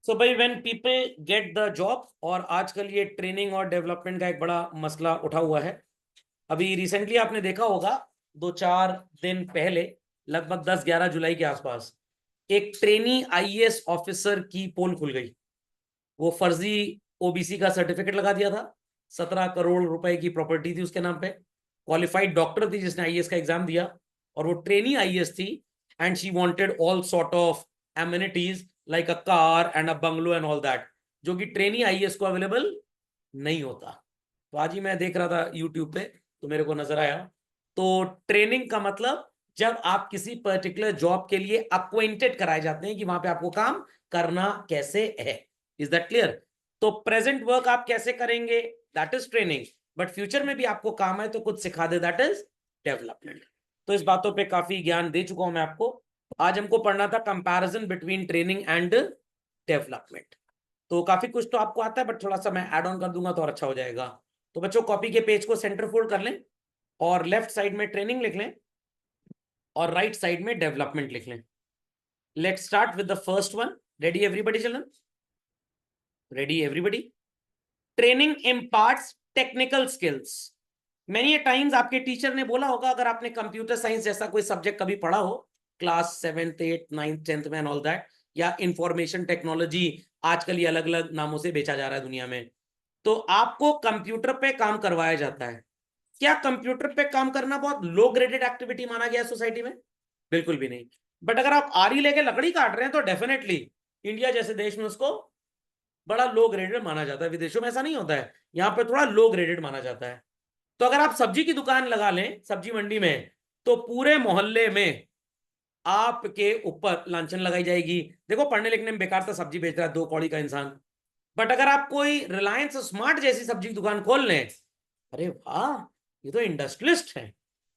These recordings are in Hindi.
सो भाई when people get the job, और आजकल ये ट्रेनिंग और डेवलपमेंट का एक बड़ा मसला उठा हुआ है। अभी रिसेंटली आपने देखा होगा, 2-4 दिन पहले, लगभग 10-11 जुलाई के आसपास, एक ट्रेनी आईएएस ऑफिसर की पोल खुल गई। वो फर्जी ओबीसी का सर्टिफिकेट लगा दिया था। 17 करोड़ रुपए की प्रॉपर्टी थी उसके नाम पे। क्वालिफाइड डॉक्टर थी जिसने आईएएस का एग्जाम दिया, और वो ट्रेनी आईएएस थी। And she wanted all sort of amenities like a car and a bungalow and all that, जो कि ट्रेनी आईएएस को अवेलेबल नहीं होता। तो आज ही मैं देख रहा था यूट्यूब पे, तो मेरे को नजर आया। तो ट्रेनिंग का मतलब जब आप किसी पर्टिकुलर जॉब के लिए अक्वेंटेड कराए जाते हैं कि वहां पे आपको काम करना कैसे है। Is that clear? तो प्रेजेंट वर्क आप कैसे करेंगे, that is training. But future में भी आपको काम है तो कुछ सिखा दे, दैट इज डेवलपमेंट। तो इस बातों पे काफी ज्ञान दे चुका हूं मैं आपको। आज हमको पढ़ना था comparison between training and development. तो काफी कुछ तो आपको आता है, बट थोड़ा सा मैं ऐड ऑन कर दूंगा तो और अच्छा हो जाएगा। तो बच्चों, कॉपी के पेज को सेंटर फोल्ड कर लें, और लेफ्ट साइड में ट्रेनिंग लिख लें, और राइट साइड में डेवलपमेंट लिख लें। Let's start with the first one. Ready everybody children? Ready everybody? Training imparts technical skills. Many times आपके टीचर ने बोला होगा, अगर आपने कंप्यूटर साइंस जैसा कोई सब्जेक्ट कभी पढ़ा हो, class 7th 8th 9th 10th में ऑल दैट, या इंफॉर्मेशन टेक्नोलॉजी, आजकल ये अलग अलग नामों से बेचा जा रहा है दुनिया में, तो आपको कंप्यूटर पे काम करवाया जाता है। क्या कंप्यूटर पे काम करना बहुत लो ग्रेडेड एक्टिविटी माना गया है सोसाइटी में? बिल्कुल भी नहीं। बट अगर आप आरी लेके लकड़ी काट रहे हैं तो डेफिनेटली इंडिया जैसे देश में उसको बड़ा लो ग्रेडेड माना जाता है। विदेशों में ऐसा नहीं होता है, यहां पे थोड़ा लो ग्रेडेड माना जाता है। तो अगर आप सब्जी की दुकान लगा लें सब्जी मंडी में, तो पूरे मोहल्ले में आपके ऊपर लांछन लगाई जाएगी, देखो पढ़ने लिखने में बेकार था, सब्जी बेच रहा है 2 कौड़ी का इंसान। बट अगर आप कोई रिलायंस स्मार्ट जैसी सब्जी की दुकान खोल लें, अरे वाह, ये तो इंडस्ट्रियलिस्ट है।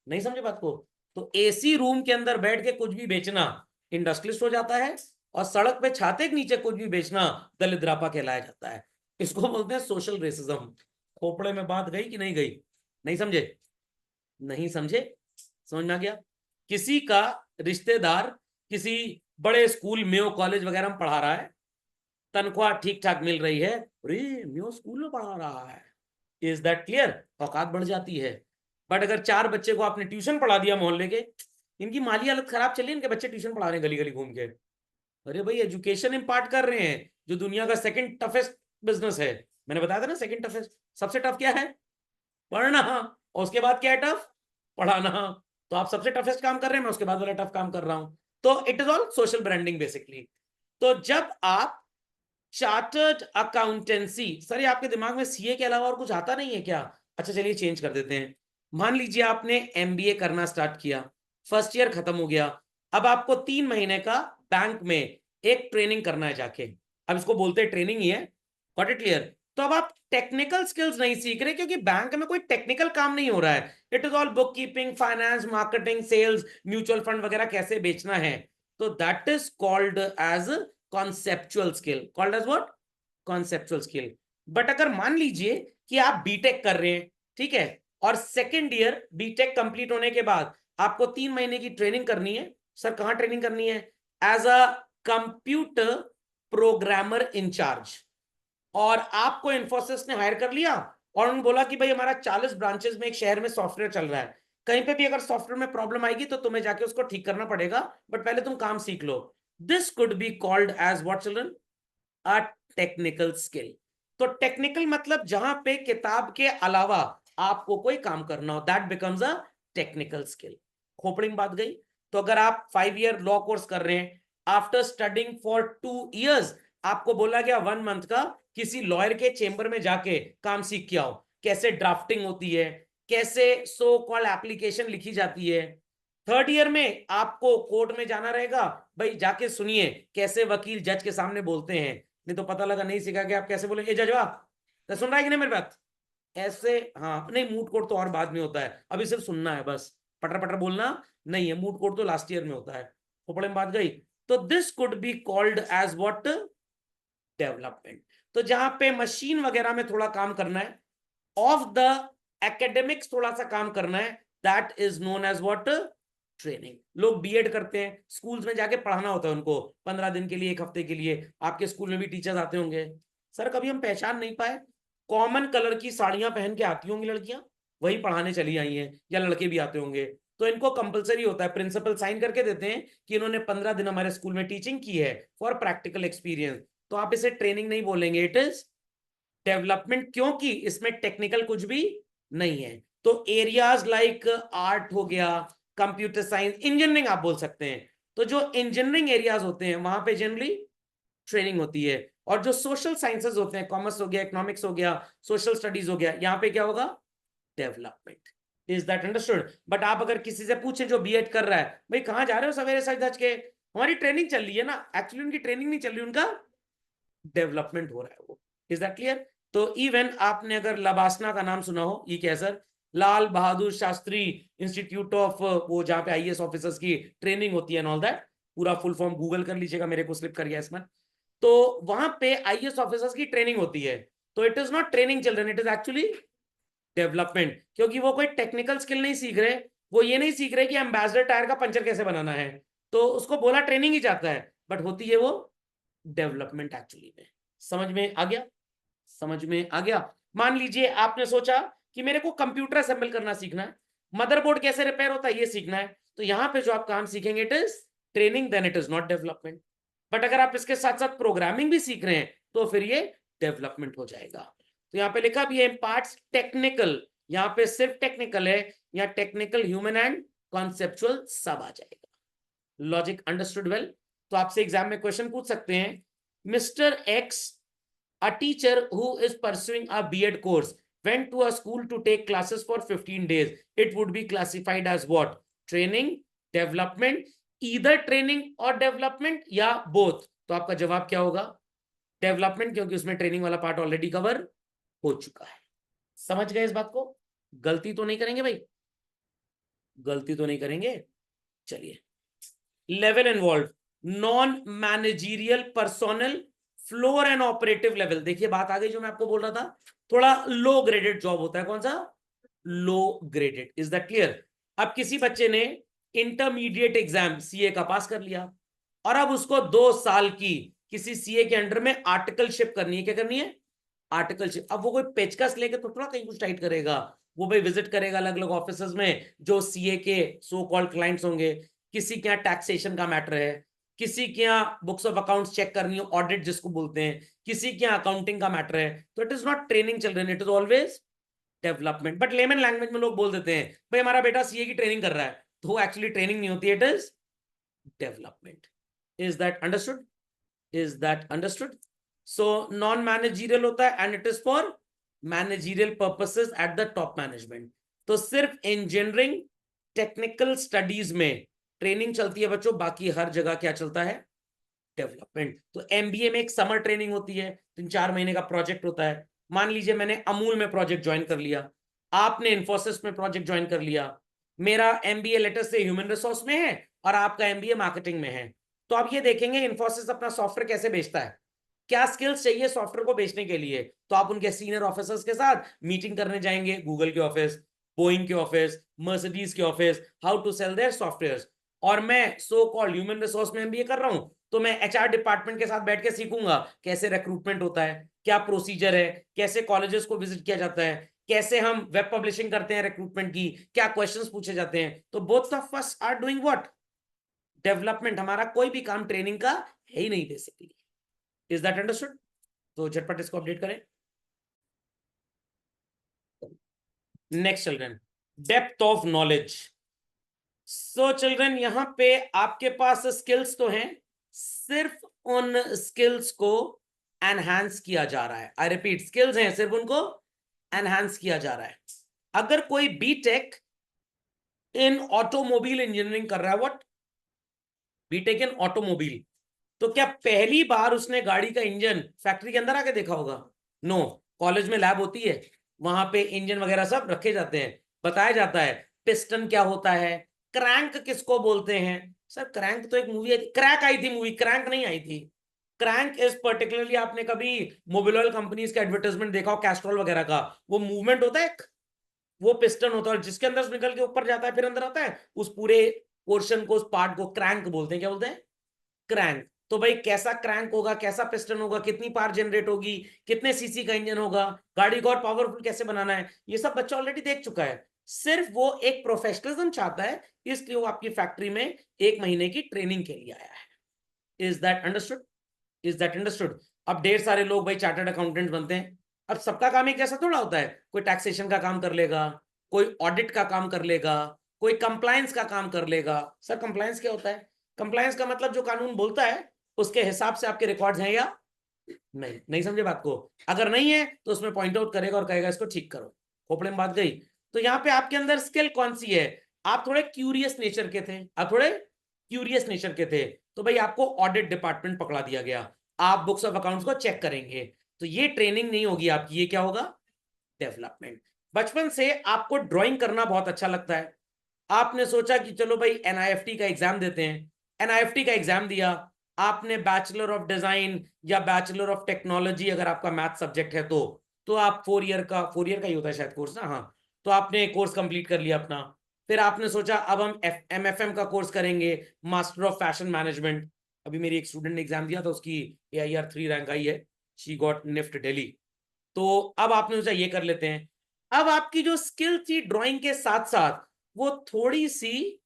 नहीं समझे बात को? तो एसी रूम के अंदर बैठ के कुछ भी बेचना इंडस्ट्रियलिस्ट हो जाता है, और सड़क पे छाते के नीचे कुछ भी बेचना दलिद्रापा कहलाया जाता है। इसको बोलते हैं सोशल रेसिज्म। खोपड़े में बात गई कि नहीं गई? नहीं समझे? नहीं समझे? समझ में आ गया? किसी का रिश्तेदार किसी बड़े स्कूल, मेयो कॉलेज वगैरह में पढ़ा रहा है, तनख्वाह ठीक ठाक मिल रही है, अरे मेयो स्कूल में पढ़ा रहा है। Is that clear? औकात बढ़ जाती है। बट अगर 4 बच्चे को आपने ट्यूशन पढ़ा दिया मोहल्ले के, इनकी माली हालत खराब चली, इनके बच्चे ट्यूशन पढ़ा रहे हैं गली गली घूम के, अरे भाई एजुकेशन इम्पार्ट कर रहे हैं, जो दुनिया का सेकंड टफेस्ट बिजनेस है। मैंने बताया था ना, सेकंड टफेस्ट। सबसे टफ क्या है? पढ़ना। और उसके बाद क्या है टफ? पढ़ाना। तो आप सबसे टफेस्ट काम कर रहे हैं, मैं उसके बाद वाला टफ काम कर रहा हूं। तो it is all social branding basically. तो जब आप चार्टर्ड अकाउंटेंसी, सर ये आपके दिमाग में सीए के अलावा और कुछ आता नहीं है क्या? अच्छा चलिए चेंज कर देते हैं। मान लीजिए आपने एमबीए करना स्टार्ट किया, फर्स्ट ईयर खत्म हो गया, अब आपको 3 महीने का बैंक में एक ट्रेनिंग करना है जाके। अब इसको बोलते हैं ट्रेनिंग ही है। Got it clear? तो अब आप टेक्निकल स्किल्स नहीं सीख रहे, क्योंकि बैंक में कोई टेक्निकल काम नहीं हो रहा है। It is all book keeping, finance, marketing, sales, mutual fund वगैरह कैसे बेचना है। तो that is called as conceptual skill. Called as what? Conceptual skill. But अगर मान लीजिए कि आप बीटेक कर रहे हैं, ठीक है, और सेकेंड ईयर बीटेक कंप्लीट होने के बाद आपको 3 महीने की ट्रेनिंग करनी है। सर कहां ट्रेनिंग करनी है? As a computer programmer incharge. और आपको इन्फोसिस ने हायर कर लिया, और उन्होंने बोला कि भाई हमारा 40 ब्रांचेस में एक शहर में सॉफ्टवेयर चल रहा है, कहीं पे भी अगर सॉफ्टवेयर में प्रॉब्लम आएगी तो तुम्हें जाके उसको ठीक करना पड़ेगा, बट पहले तुम काम सीख लो। This could be called as what children? A technical skill. तो टेक्निकल मतलब जहां पे किताब के अलावा आपको कोई काम करना हो, that becomes a technical skill. खोपड़ी में बात गई? तो अगर आप 5 ईयर लॉ कोर्स कर रहे हैं, आफ्टर स्टडिंग फॉर 2 इयर्स आपको बोला गया 1 मंथ का किसी लॉयर के चेंबर में जाके काम सीख के आओ, कैसे ड्राफ्टिंग होती है, कैसे सो कॉल्ड एप्लीकेशन लिखी जाती है। थर्ड ईयर में आपको कोर्ट में जाना रहेगा, भाई जाके सुनिए कैसे वकील जज के सामने बोलते हैं। नहीं तो पता लगा नहीं सीखा कि आप कैसे बोले, ए जजवा तो सुन रहा है कि नहीं मेरी बात? ऐसे, हाँ नहीं, मूड कोर्ट तो और बाद में होता है, अभी सिर्फ सुनना है बस, पटर पटर बोलना नहीं है। मूड कोर्ट तो लास्ट ईयर में होता है। खोपड़े में बात गई? तो this could be called as what? Development. तो जहां पे मशीन वगैरह में थोड़ा काम करना है, ऑफ द एकेडमिक्स थोड़ा सा काम करना है, that is known as what? Training. लोग बीएड करते हैं, स्कूल्स में जाके पढ़ाना होता है उनको 15 दिन के लिए, 1 हफ्ते के लिए। आपके स्कूल में भी टीचर्स आते होंगे। सर कभी हम पहचान नहीं पाए, कॉमन कलर की साड़ियां पहन के आती होंगी लड़कियां, वही पढ़ाने चली आई हैं, या लड़के भी आते होंगे। तो इनको कंपलसरी होता है, प्रिंसिपल साइन करके देते हैं कि इन्होंने 15 दिन हमारे स्कूल में टीचिंग की है फॉर प्रैक्टिकल एक्सपीरियंस। तो आप इसे ट्रेनिंग नहीं बोलेंगे, इट इज डेवलपमेंट, क्योंकि इसमें टेक्निकल कुछ भी नहीं है। तो एरियाज लाइक आर्ट हो गया, कंप्यूटर साइंस, इंजीनियरिंग आप बोल सकते हैं। तो जो इंजीनियरिंग एरियाज होते हैं वहां पे जनरली ट्रेनिंग होती है। और जो सोशल साइंसेज होते हैं, कॉमर्स हो गया, इकोनॉमिक्स हो गया, सोशल स्टडीज हो गया, यहाँ पे क्या होगा? Development. Is that understood? But आप अगर किसी से पूछे जो बीएड कर रहा है, भाई कहाँ जा रहे हो सवेरे सज धज के, हमारी ट्रेनिंग चल रही है ना, एक्चुअली उनकी ट्रेनिंग नहीं चल रही, उनका डेवलपमेंट हो रहा है वो। Is that clear? तो इवन आपने अगर लबासना का नाम सुना हो, ये क्या sir? Lal Bahadur Shastri institute of, वो जहां पे आईएएस ऑफिसर्स की ट्रेनिंग होती है एंड ऑल दैट, पूरा फुल फॉर्म गूगल कर लीजिएगा, मेरे को स्लिप कर गया इसमें। तो वहां पे आईएएस ऑफिसर्स की ट्रेनिंग होती है। तो it is not training children, it is actually development, क्योंकि वो कोई टेक्निकल स्किल नहीं सीख रहे, वो ये नहीं सीख रहे कि एम्बेसडर टायर का पंचर कैसे बनाना है। तो उसको बोला ट्रेनिंग ही जाता है, बट होती है वो डेवलपमेंट एक्चुअली में। समझ में आ गया? समझ में आ गया? मान लीजिए आपने सोचा कि मेरे को कंप्यूटर असेंबल करना सीखना है, मदरबोर्ड कैसे रिपेयर होता है ये सीखना है, तो यहां पे जो आप काम सीखेंगे it is training, then it is not development. But अगर आप इसके साथ साथ प्रोग्रामिंग भी सीख रहे हैं तो फिर ये डेवलपमेंट हो जाएगा। तो यहाँ पे लिखा भी है पार्ट्स टेक्निकल, यहाँ पे सिर्फ टेक्निकल है, या टेक्निकल, ह्यूमन एंड कॉन्सेप्चुअल सब आ जाएगा। Logic understood well? तो आपसे एग्जाम में क्वेश्चन पूछ सकते हैं, mister x, a teacher who is pursuing a B.Ed course went to a school to take classes for 15 days. It would be classified as what? Training, development, either training or development या both। तो आपका जवाब क्या होगा? डेवलपमेंट, क्योंकि उसमें ट्रेनिंग वाला पार्ट ऑलरेडी कवर हो चुका है। समझ गए इस बात को? गलती तो नहीं करेंगे भाई, गलती तो नहीं करेंगे। चलिए, level involve, non managerial personnel, floor and operative level. देखिए बात आ गई जो मैं आपको बोल रहा था, थोड़ा लो ग्रेडेड जॉब होता है। कौन सा? लो ग्रेडेड। Is that clear? अब किसी बच्चे ने इंटरमीडिएट एग्जाम सीए का पास कर लिया, और अब उसको 2 साल की किसी सीए के अंडर में आर्टिकलशिप करनी है। क्या करनी है? आर्टिकलशिप। अब वो कोई पेचकस लेके तो थोड़ा कहीं कुछ टाइट करेगा, वो भाई विजिट करेगा अलग अलग ऑफिस में जो सीए के सो कॉल्ड क्लाइंट्स होंगे। किसी के यहाँ टैक्सेशन का मैटर है, किसी के यहाँ बुक्स ऑफ अकाउंट्स चेक करनी हो, ऑडिट जिसको बोलते हैं, किसी के यहाँ अकाउंटिंग का मैटर है। तो it is not training children, it is always development. But layman language में लोग बोल देते हैं भाई हमारा बेटा सीए की ट्रेनिंग कर रहा है, तो वो एक्चुअली ट्रेनिंग नहीं होती, it is development. Is that understood? Is that understood? So non managerial होता है and it is for managerial purposes at the top management. तो सिर्फ इंजीनियरिंग टेक्निकल स्टडीज में ट्रेनिंग चलती है बच्चों, बाकी हर जगह क्या चलता है? डेवलपमेंट। तो एमबीए में एक समर ट्रेनिंग होती है, 3-4 महीने का प्रोजेक्ट होता है। मान लीजिए मैंने अमूल में प्रोजेक्ट ज्वाइन कर लिया, आपने इन्फोसिस में प्रोजेक्ट ज्वाइन कर लिया, मेरा एमबीए लेटर से ह्यूमन रिसोर्स में है और आपका एमबीए मार्केटिंग में है। तो आप ये देखेंगे इन्फोसिस अपना सॉफ्टवेयर कैसे बेचता है, क्या स्किल्स चाहिए सॉफ्टवेयर को बेचने के लिए, तो आप उनके सीनियर ऑफिसर्स के साथ मीटिंग करने जाएंगे, गूगल के ऑफिस, बोइंग के ऑफिस, मर्सिडीज के office, how to sell their software. और मैं सो कॉल्ड ह्यूमन रिसोर्स में एमबीए कर रहा हूं, तो मैं एचआर डिपार्टमेंट के साथ बैठ के सीखूंगा कैसे रिक्रूटमेंट होता है, क्या प्रोसीजर है, कैसे कॉलेजेस को विजिट किया जाता है, कैसे हम वेब पब्लिशिंग करते हैं रिक्रूटमेंट की, क्या क्वेश्चंस पूछे जाते हैं। तो both of us are doing what? Development. हमारा कोई भी काम ट्रेनिंग का है ही नहीं बेसिकली। Is that understood? तो झटपट इसको अपडेट करें। Next children, depth of knowledge. So children यहां पे आपके पास स्किल्स तो हैं, सिर्फ उन स्किल्स को एनहांस किया जा रहा है। आई रिपीट, स्किल्स हैं, सिर्फ उनको एनहांस किया जा रहा है। अगर कोई बीटेक इन ऑटोमोबाइल इंजीनियरिंग कर रहा है, व्हाट? बीटेक इन ऑटोमोबाइल, तो क्या पहली बार उसने गाड़ी का इंजन फैक्ट्री के अंदर आके देखा होगा? नो। कॉलेज में लैब होती है, वहां पे इंजन वगैरह सब रखे जाते हैं, बताया जाता है पिस्टन क्या होता है, क्रैंक किसको बोलते हैं। सर क्रैंक तो एक मूवी आई थी, क्रैक आई थी मूवी, क्रैंक नहीं आई थी। क्रैंक इज पर्टिकुलरली, आपने कभी मोबिल ऑयल कंपनीज का एडवर्टाइजमेंट देखा हो कैस्ट्रॉल वगैरह का, वो मूवमेंट होता है, वो पिस्टन होता है जिसके अंदर निकल के ऊपर जाता है फिर अंदर आता है, उस पूरे पोर्शन को, उस पार्ट को क्रैंक बोलते हैं। क्या बोलते हैं? क्रैंक। तो भाई कैसा क्रैंक होगा, कैसा पिस्टन होगा, कितनी पावर जनरेट होगी, कितने सीसी का इंजन होगा, गाड़ी को और पावरफुल कैसे बनाना है, ये सब बच्चा ऑलरेडी देख चुका है। सिर्फ वो एक प्रोफेशनलिज्म चाहता है, इसलिए वो आपकी फैक्ट्री में 1 महीने की ट्रेनिंग के लिए आया है। Is that understood? Is that understood? अब ढेर सारे लोग भाई चार्टर्ड अकाउंटेंट बनते हैं। अब सबका काम एक जैसा थोड़ा होता है, कोई टैक्सेशन का काम कर लेगा, कोई ऑडिट का काम कर लेगा, कोई कंप्लायंस का काम कर लेगा। सर कंप्लायंस क्या होता है? कंप्लायंस का मतलब जो कानून बोलता है उसके हिसाब से आपके रिकॉर्ड्स हैं या नहीं। नहीं समझे बात को? अगर नहीं है तो उसमें पॉइंट आउट करेगा और कहेगा इसको ठीक करो। खोपड़े में बात गई। तो यहाँ पे आपके अंदर स्किल कौन सी है? आप थोड़े क्यूरियस नेचर के थे, आप थोड़े क्यूरियस नेचर के थे, तो भाई आपको ऑडिट डिपार्टमेंट पकड़ा दिया गया। आप बुक्स ऑफ अकाउंट्स को चेक करेंगे। तो ये ट्रेनिंग नहीं होगी आपकी, ये क्या होगा? डेवलपमेंट। बचपन से आपको ड्राइंग करना बहुत अच्छा लगता है। आपने सोचा कि चलो भाई एनआईएफटी का एग्जाम देते हैं। एनआईएफटी का एग्जाम दिया, आपने बैचलर ऑफ डिजाइन या बैचलर ऑफ टेक्नोलॉजी अगर आपका मैथ सब्जेक्ट है तो आप 4 ईयर का ही होता है शायद कोर्स ना, हाँ। तो आपने कोर्स कंप्लीट कर लिया अपना। फिर आपने सोचा अब हम एमएफएम का कोर्स करेंगे, मास्टर ऑफ फैशन मैनेजमेंट। अभी मेरी एक स्टूडेंट ने एग्जाम दिया था, उसकी AIR 3 रैंक आई है, शी गॉट निफ्ट दिल्ली। तो अब आपने सोचा ये कर लेते हैं। अब आपकी जो स्किल थी ड्राइंग के साथ साथ, वो थोड़ी सी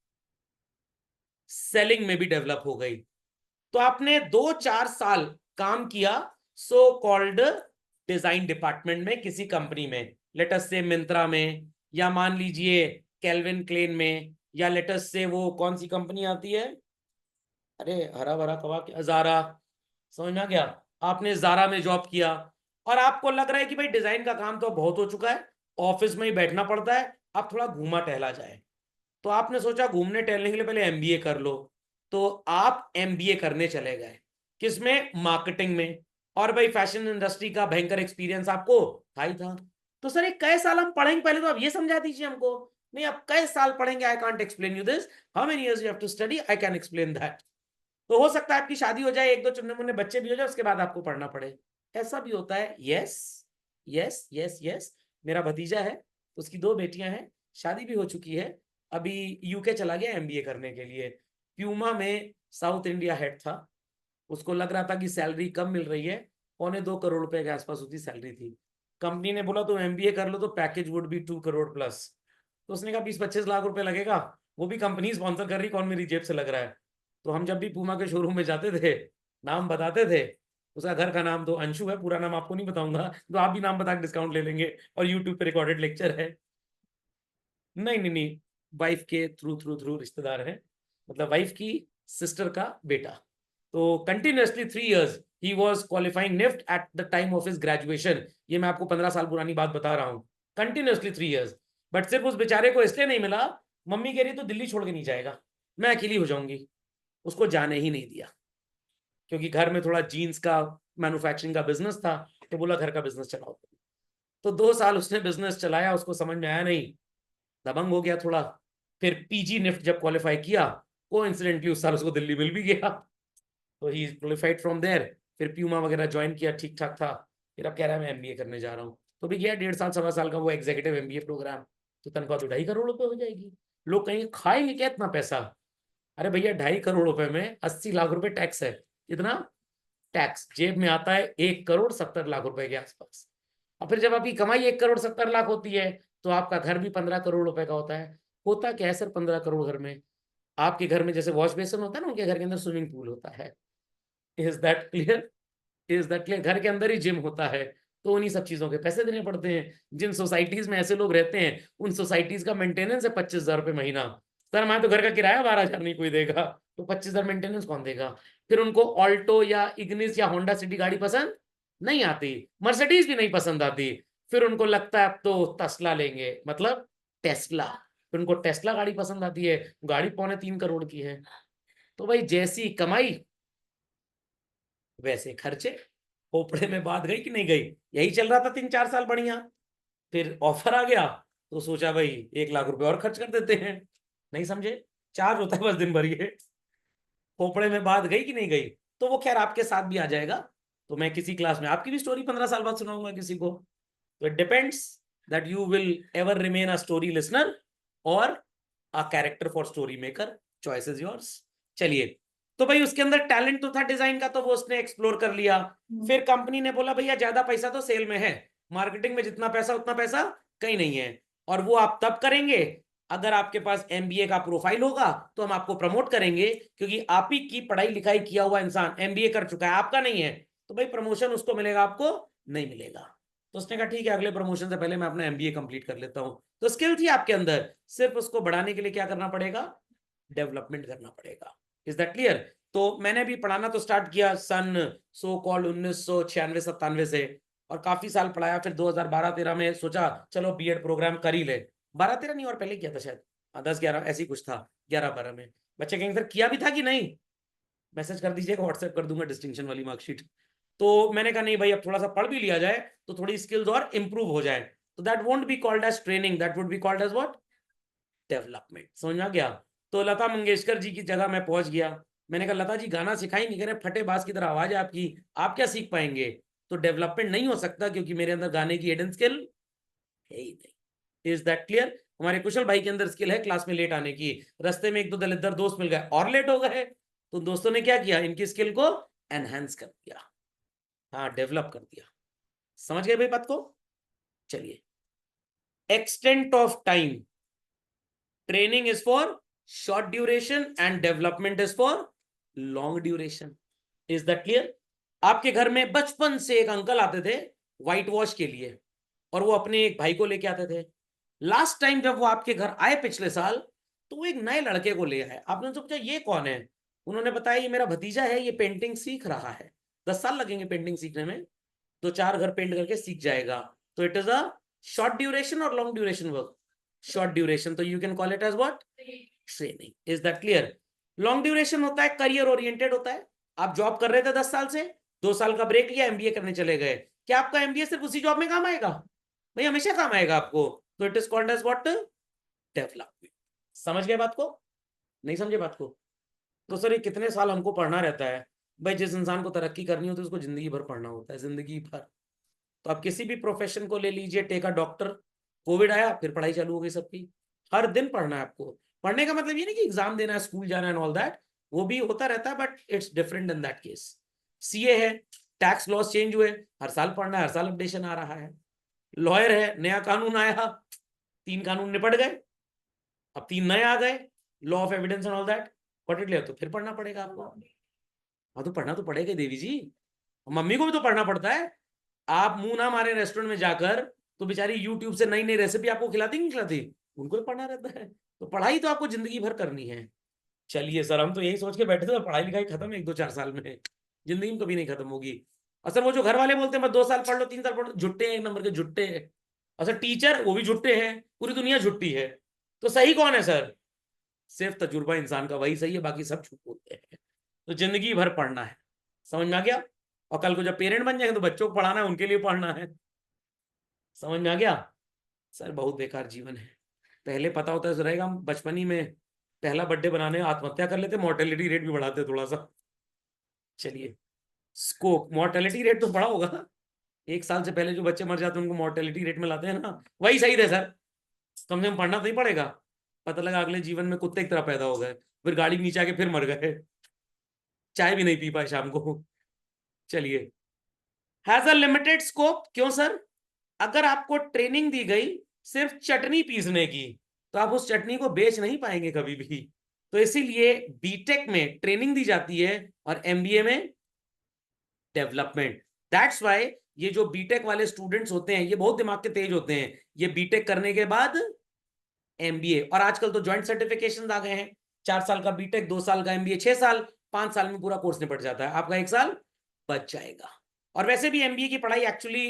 सेलिंग में भी डेवलप हो गई। तो आपने 2-4 साल काम किया सो कॉल्ड डिजाइन डिपार्टमेंट में किसी कंपनी में, लेटस से मिंत्रा में, या मान लीजिए केल्विन क्लेन में, या लेटस से वो कौन सी कंपनी आती है, अरे हरा भरा कबाब, ज़ारा। समझ में आ गया? आपने ज़ारा में जॉब किया और आपको लग रहा है कि भाई डिजाइन का काम तो बहुत हो चुका है, ऑफिस में ही बैठना पड़ता है, अब थोड़ा घूमा टहला जाए। तो आपने सोचा घूमने टहलने के लिए पहले एमबीए कर लो। तो आप एमबीए करने चले गए, किसमें? मार्केटिंग में। और भाई फैशन इंडस्ट्री का भयंकर एक्सपीरियंस आपको था ही था। तो सर एक कई साल हम पढ़ेंगे, पहले तो आप ये समझा दीजिए हमको। नहीं आप कई साल पढ़ेंगे, I can't explain you this, how many years you have to study, I can explain that. तो हो सकता है आपकी शादी हो जाए, 1-2 चुन्ने मुन्ने बच्चे भी हो जाए, उसके बाद आपको पढ़ना पड़े। ऐसा भी होता है। Yes yes yes yes. मेरा भतीजा है, उसकी 2 बेटियां हैं, शादी भी हो चुकी है, अभी यूके चला गया एमबीए करने के लिए। प्यूमा में साउथ इंडिया हेड था, उसको लग रहा था कि सैलरी कम मिल रही है, 2.25 करोड़ रुपए के आसपास उसकी सैलरी थी। कंपनी ने बोला तुम एमबीए कर लो तो package would be 2 crore plus. तो उसने कहा 20-25 लाख रुपए लगेगा, वो भी कंपनी स्पॉन्सर कर रही, कौन मेरी जेब से लग रहा है। तो हम जब भी पूमा के शोरूम में जाते थे, नाम बताते थे। उसका घर का नाम तो अंशु है, पूरा नाम आपको नहीं बताऊंगा, तो आप भी नाम बता के डिस्काउंट ले लेंगे, और यूट्यूब पे रिकॉर्डेड लेक्चर है। नहीं नहीं नहीं, वाइफ के थ्रू थ्रू थ्रू रिश्तेदार है, मतलब वाइफ की सिस्टर का बेटा। तो continuously 3 years he was qualifying NIFT at the time of his graduation. ये मैं आपको 15 साल पुरानी बात बता रहा हूँ। Continuously 3 years। बट सिर्फ उस बेचारे को इसलिए नहीं मिला, मम्मी कह रही तो दिल्ली छोड़ के नहीं जाएगा, मैं अकेली हो जाऊंगी। उसको जाने ही नहीं दिया, क्योंकि घर में थोड़ा जीन्स का मैन्युफैक्चरिंग का बिजनेस था, तो बोला घर का बिजनेस चलाओ। तो 2 साल उसने बिजनेस चलाया, उसको समझ में आया नहीं, दबंग हो गया थोड़ा। फिर पीजी निफ्ट जब क्वालिफाई किया, कोइंसिडेंटली उस साल उसको दिल्ली मिल भी गया, तो ही क्वालिफाइड फ्रॉम देयर। फिर प्यूमा वगैरह ज्वाइन किया, ठीक ठाक था। फिर अब कह रहा है मैं एमबीए करने जा रहा हूँ। तो भी गया 1.5 साल 1.25 साल का वो एग्जीक्यूटिव एमबीए प्रोग्राम। तो तनख्वाह तो 2.5 करोड़ रुपए हो जाएगी। लोग कहेंगे खाएंगे क्या इतना पैसा? अरे भैया 2.5 करोड़ रुपए में 80 लाख रुपए टैक्स है। इतना टैक्स जेब में आता है 1 करोड़ 70 लाख रुपए के आसपास। और फिर जब आपकी कमाई 1 करोड़ 70 लाख होती है, तो आपका घर भी 15 करोड़ रुपए का होता है। होता क्या है सर 15 करोड़ घर में? आपके घर में जैसे वॉश बेसिन होता है ना, उनके घर के अंदर स्विमिंग पूल होता है। Is that clear? Is that clear? घर के अंदर ही जिम होता है। तो उन्हीं सब चीजों के पैसे देने पड़ते हैं। जिन सोसाइटीज में ऐसे लोग रहते हैं, उन सोसाइटीज का मेंटेनेंस है 25,000 रुपए महीना। सर हमारे तो घर का किराया 12,000 नहीं कोई देगा, तो 25,000 मेंटेनेंस कौन देगा? फिर उनको ऑल्टो या इग्निस या होंडा सिटी गाड़ी पसंद नहीं आती, मर्सिडीज भी नहीं पसंद आती। फिर उनको लगता है अब तो तस्ला लेंगे, मतलब टेस्ला। फिर उनको टेस्ला गाड़ी पसंद आती है, गाड़ी 2.25 करोड़ की है। तो भाई जैसी कमाई वैसे खर्चे। खोपड़े में बात गई कि नहीं गई? यही चल रहा था 3-4 साल बढ़िया। फिर ऑफर आ गया, तो सोचा भाई 1 लाख रुपए और खर्च कर देते हैं। नहीं समझे? चार्ज होता है बस दिन भर ये। खोपड़े में बात गई कि नहीं गई? तो वो खैर आपके साथ भी आ जाएगा। तो मैं किसी क्लास में आपकी भी स्टोरी 15 साल बाद सुनाऊंगा किसी को। तो it depends that you will ever remain a story listener और a character for story maker. Choice is yours. चलिए, तो भाई उसके अंदर टैलेंट तो था डिजाइन का, तो वो उसने एक्सप्लोर कर लिया। फिर कंपनी ने बोला भैया ज्यादा पैसा तो सेल में है, मार्केटिंग में जितना पैसा उतना पैसा कहीं नहीं है, और वो आप तब करेंगे अगर आपके पास एमबीए का प्रोफाइल होगा, तो हम आपको प्रमोट करेंगे, क्योंकि आप ही की पढ़ाई लिखाई किया हुआ इंसान एमबीए कर चुका है, आपका नहीं है, तो भाई प्रमोशन उसको मिलेगा, आपको नहीं मिलेगा। तो उसने कहा ठीक है, अगले प्रमोशन से पहले मैं अपना एमबीए कंप्लीट कर लेता हूं। तो स्किल थी आपके अंदर, सिर्फ उसको बढ़ाने के लिए क्या करना पड़ेगा, डेवलपमेंट करना पड़ेगा। Is that clear? तो मैंने भी पढ़ाना तो स्टार्ट किया सन सो कॉल्ड 1996-97 से, और काफी साल पढ़ाया। फिर 2012-13 में सोचा चलो बीएड प्रोग्राम कर ही ले, 12-13 नहीं और पहले किया था शायद, 10-11 ऐसी कुछ था, 11-12 में। बच्चे कहेंगे सर किया भी था कि नहीं, मैसेज कर दीजिएगा, व्हाट्सएप कर दूंगा डिस्टिंक्शन वाली मार्कशीट। तो मैंने कहा नहीं भाई, अब थोड़ा सा पढ़ भी लिया जाए तो थोड़ी स्किल्स और इंप्रूव हो जाए, तो that won't be called as training, that would be called as what, development. समझ में आ गया? तो लता मंगेशकर जी की जगह मैं पहुंच गया। मैंने कहा लता जी गाना सिखाई नहीं, कह रहे फटे बाज की तरह आवाज है आपकी, आप क्या सीख पाएंगे? तो डेवलपमेंट नहीं हो सकता, क्योंकि मेरे अंदर गाने की हिडन स्किल है ही नहीं। Is that clear? हमारे कुशल भाई के अंदर स्किल है क्लास में लेट आने की, रास्ते में एक दो दलिद्दर दोस्त मिल गए और लेट हो गए, तो दोस्तों ने क्या किया, इनकी स्किल को एनहेंस कर दिया, हाँ डेवलप कर दिया। समझ गए भाई बात को? चलिए, extent of time, training is for short duration and development is for long duration. Is that clear? आपके घर में बचपन से एक अंकल आते थे व्हाइट वॉश के लिए, और वो अपने एक भाई को लेके आते थे। लास्ट टाइम जब वो आपके घर आए पिछले साल, तो वो एक नए लड़के को ले आए। आपने तो पूछा ये कौन है, उन्होंने बताया ये मेरा भतीजा है, ये पेंटिंग सीख रहा है, 10 साल लगेंगे पेंटिंग सीखने में, 2-4 घर पेंट करके सीख जाएगा। तो it is a short duration और long duration work, short duration, तो you can call it as what, training. Is that clear? Long duration होता है करियर ओरिएंटेड होता है, आप जॉब कर रहे थे 10 साल से, 2 साल का ब्रेक लिया, एमबीए करने चले गए, क्या आपका एमबीए सिर्फ उसी जॉब में काम आएगा? भाई हमेशा काम आएगा आपको। तो it is called as what, development. समझ गए बात को? नहीं समझे बात को? तो सर ये कितने साल हमको पढ़ना रहता है? भाई जिस इंसान को तरक्की करनी होती है उसको जिंदगी भर पढ़ना होता है, जिंदगी भर। तो आप किसी भी प्रोफेशन को ले लीजिए, टेक अ डॉक्टर, कोविड आया फिर पढ़ाई चालू हो गई सबकी, हर दिन पढ़ना है आपको। पढ़ने का मतलब ये नहीं कि एग्जाम देना है, स्कूल जाना है एंड ऑल दैट, वो भी होता रहता है, but it's different in that case. CA है, टैक्स लॉस चेंज हुए, हर साल पढ़ना है, हर साल अपडेशन आ रहा है। लॉयर है, नया कानून आया, 3 कानून निपट गए, अब 3 नए आ गए, law of evidence and all that, पढ़ लिया तो फिर पढ़ना पड़ेगा आपको। हाँ तो पढ़ना तो पड़ेगा देवी जी, मम्मी को भी तो पढ़ना पड़ता है। आप मुंह ना मारे रेस्टोरेंट में जाकर, तो बेचारी यूट्यूब से नई नई रेसिपी आपको खिलाती नहीं खिलाती, उनको भी पढ़ना रहता है। तो पढ़ाई तो आपको जिंदगी भर करनी है। चलिए सर, हम तो यही सोच के बैठे थे पढ़ाई लिखाई खत्म है 1-2-4 साल में, जिंदगी में कभी नहीं खत्म होगी। असल वो जो घर वाले बोलते हैं बस 2 साल पढ़ लो, 3 साल पढ़ लो, झुट्टे हैं, 1 नंबर के झुट्टे हैं। असल टीचर वो भी झुट्टे हैं, पूरी दुनिया झुट्टी है। तो सही कौन है सर? सिर्फ तजुर्बा इंसान का वही सही है, बाकी सब झूठ बोलते हैं। तो जिंदगी भर पढ़ना है। समझ में आ गया? और कल को जब पेरेंट बन जाएंगे तो बच्चों को पढ़ाना है, उनके लिए पढ़ना है। समझ में आ गया? सर बहुत बेकार जीवन है, पहले पता होता है रहेगा, हम बचपन ही में पहला बर्थडे बनाने आत्महत्या कर लेते, मोर्टेलिटी रेट भी बढ़ाते थोड़ा सा। चलिए, स्कोप, मोर्टेलिटी रेट तो बड़ा होगा, 1 साल से पहले जो बच्चे मर जाते हैं उनको मोर्टेलिटी रेट में लाते हैं ना, वही सही थे सर। कम से कम पढ़ना तो नहीं पड़ेगा। पता लगा अगले जीवन में कुत्ते की तरह पैदा हो गए, फिर गाड़ी के नीचे आके फिर मर गए, चाय भी नहीं पी पाए शाम को। चलिए, हैज अ लिमिटेड स्कोप, क्यों सर? अगर आपको ट्रेनिंग दी गई सिर्फ चटनी पीसने की, तो आप उस चटनी को बेच नहीं पाएंगे कभी भी। तो इसीलिए बीटेक में ट्रेनिंग दी जाती है और एमबीए में डेवलपमेंट। दैट्स व्हाई ये जो बीटेक वाले स्टूडेंट्स होते हैं ये बहुत दिमाग के तेज होते हैं, ये बीटेक करने के बाद एमबीए, और आजकल तो ज्वाइंट सर्टिफिकेशन आ गए हैं, 4 साल का बीटेक, 2 साल का एमबीए, 6 साल, 5 साल में पूरा कोर्स निपट जाता है, आपका 1 साल बच जाएगा। और वैसे भी एमबीए की पढ़ाई एक्चुअली